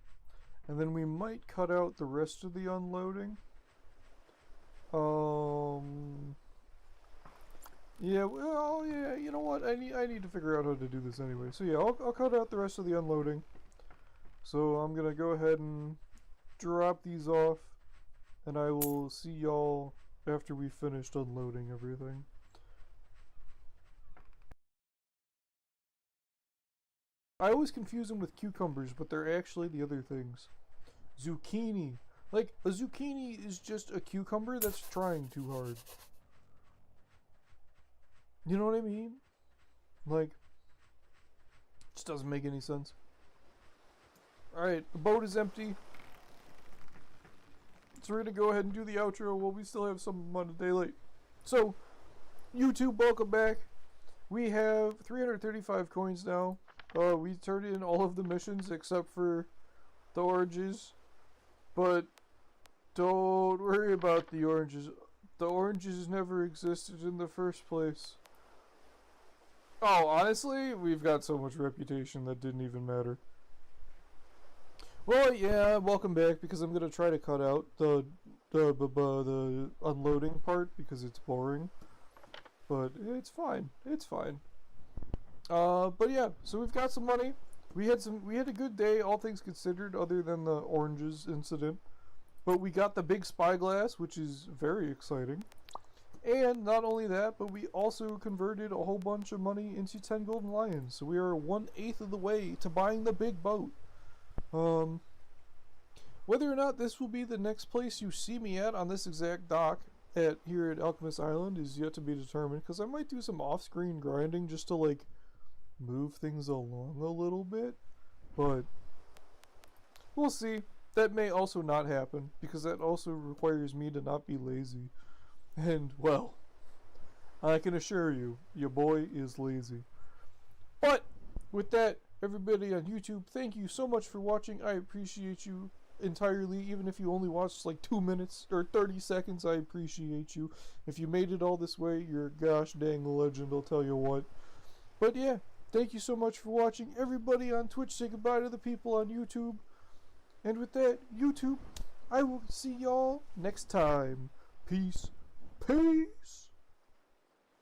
and then we might cut out the rest of the unloading. Yeah, well, yeah, you know what? I need to figure out how to do this anyway. So yeah, I'll cut out the rest of the unloading. So I'm gonna go ahead and drop these off, and I will see y'all after we finished unloading everything. I always confuse them with cucumbers, but they're actually the other things. Zucchini. Like, a zucchini is just a cucumber that's trying too hard. You know what I mean? Like, it just doesn't make any sense. Alright, the boat is empty. So we're gonna go ahead and do the outro while we still have some amount of daylight. So, YouTube, welcome back. We have 335 coins now. We turned in all of the missions except for the oranges. But don't worry about the oranges. The oranges never existed in the first place. Oh, honestly, we've got so much reputation that didn't even matter. Well, yeah, welcome back, because I'm gonna try to cut out the unloading part because it's boring. But it's fine. It's fine. But yeah, so we've got some money. We had a good day, all things considered, other than the oranges incident. But we got the big spyglass, which is very exciting. And not only that, but we also converted a whole bunch of money into 10 golden lions. So we are 1/8 of the way to buying the big boat. Whether or not this will be the next place you see me at on this exact dock here at Alchemist Island is yet to be determined, because I might do some off-screen grinding just to like move things along a little bit, but we'll see. That may also not happen, because that also requires me to not be lazy. And, well, I can assure you, your boy is lazy. But, with that, everybody on YouTube, thank you so much for watching. I appreciate you entirely. Even if you only watched like 2 minutes or 30 seconds, I appreciate you. If you made it all this way, you're a gosh dang legend, I'll tell you what. But yeah, thank you so much for watching. Everybody on Twitch, say goodbye to the people on YouTube. And with that, YouTube, I will see y'all next time. Peace. Peace.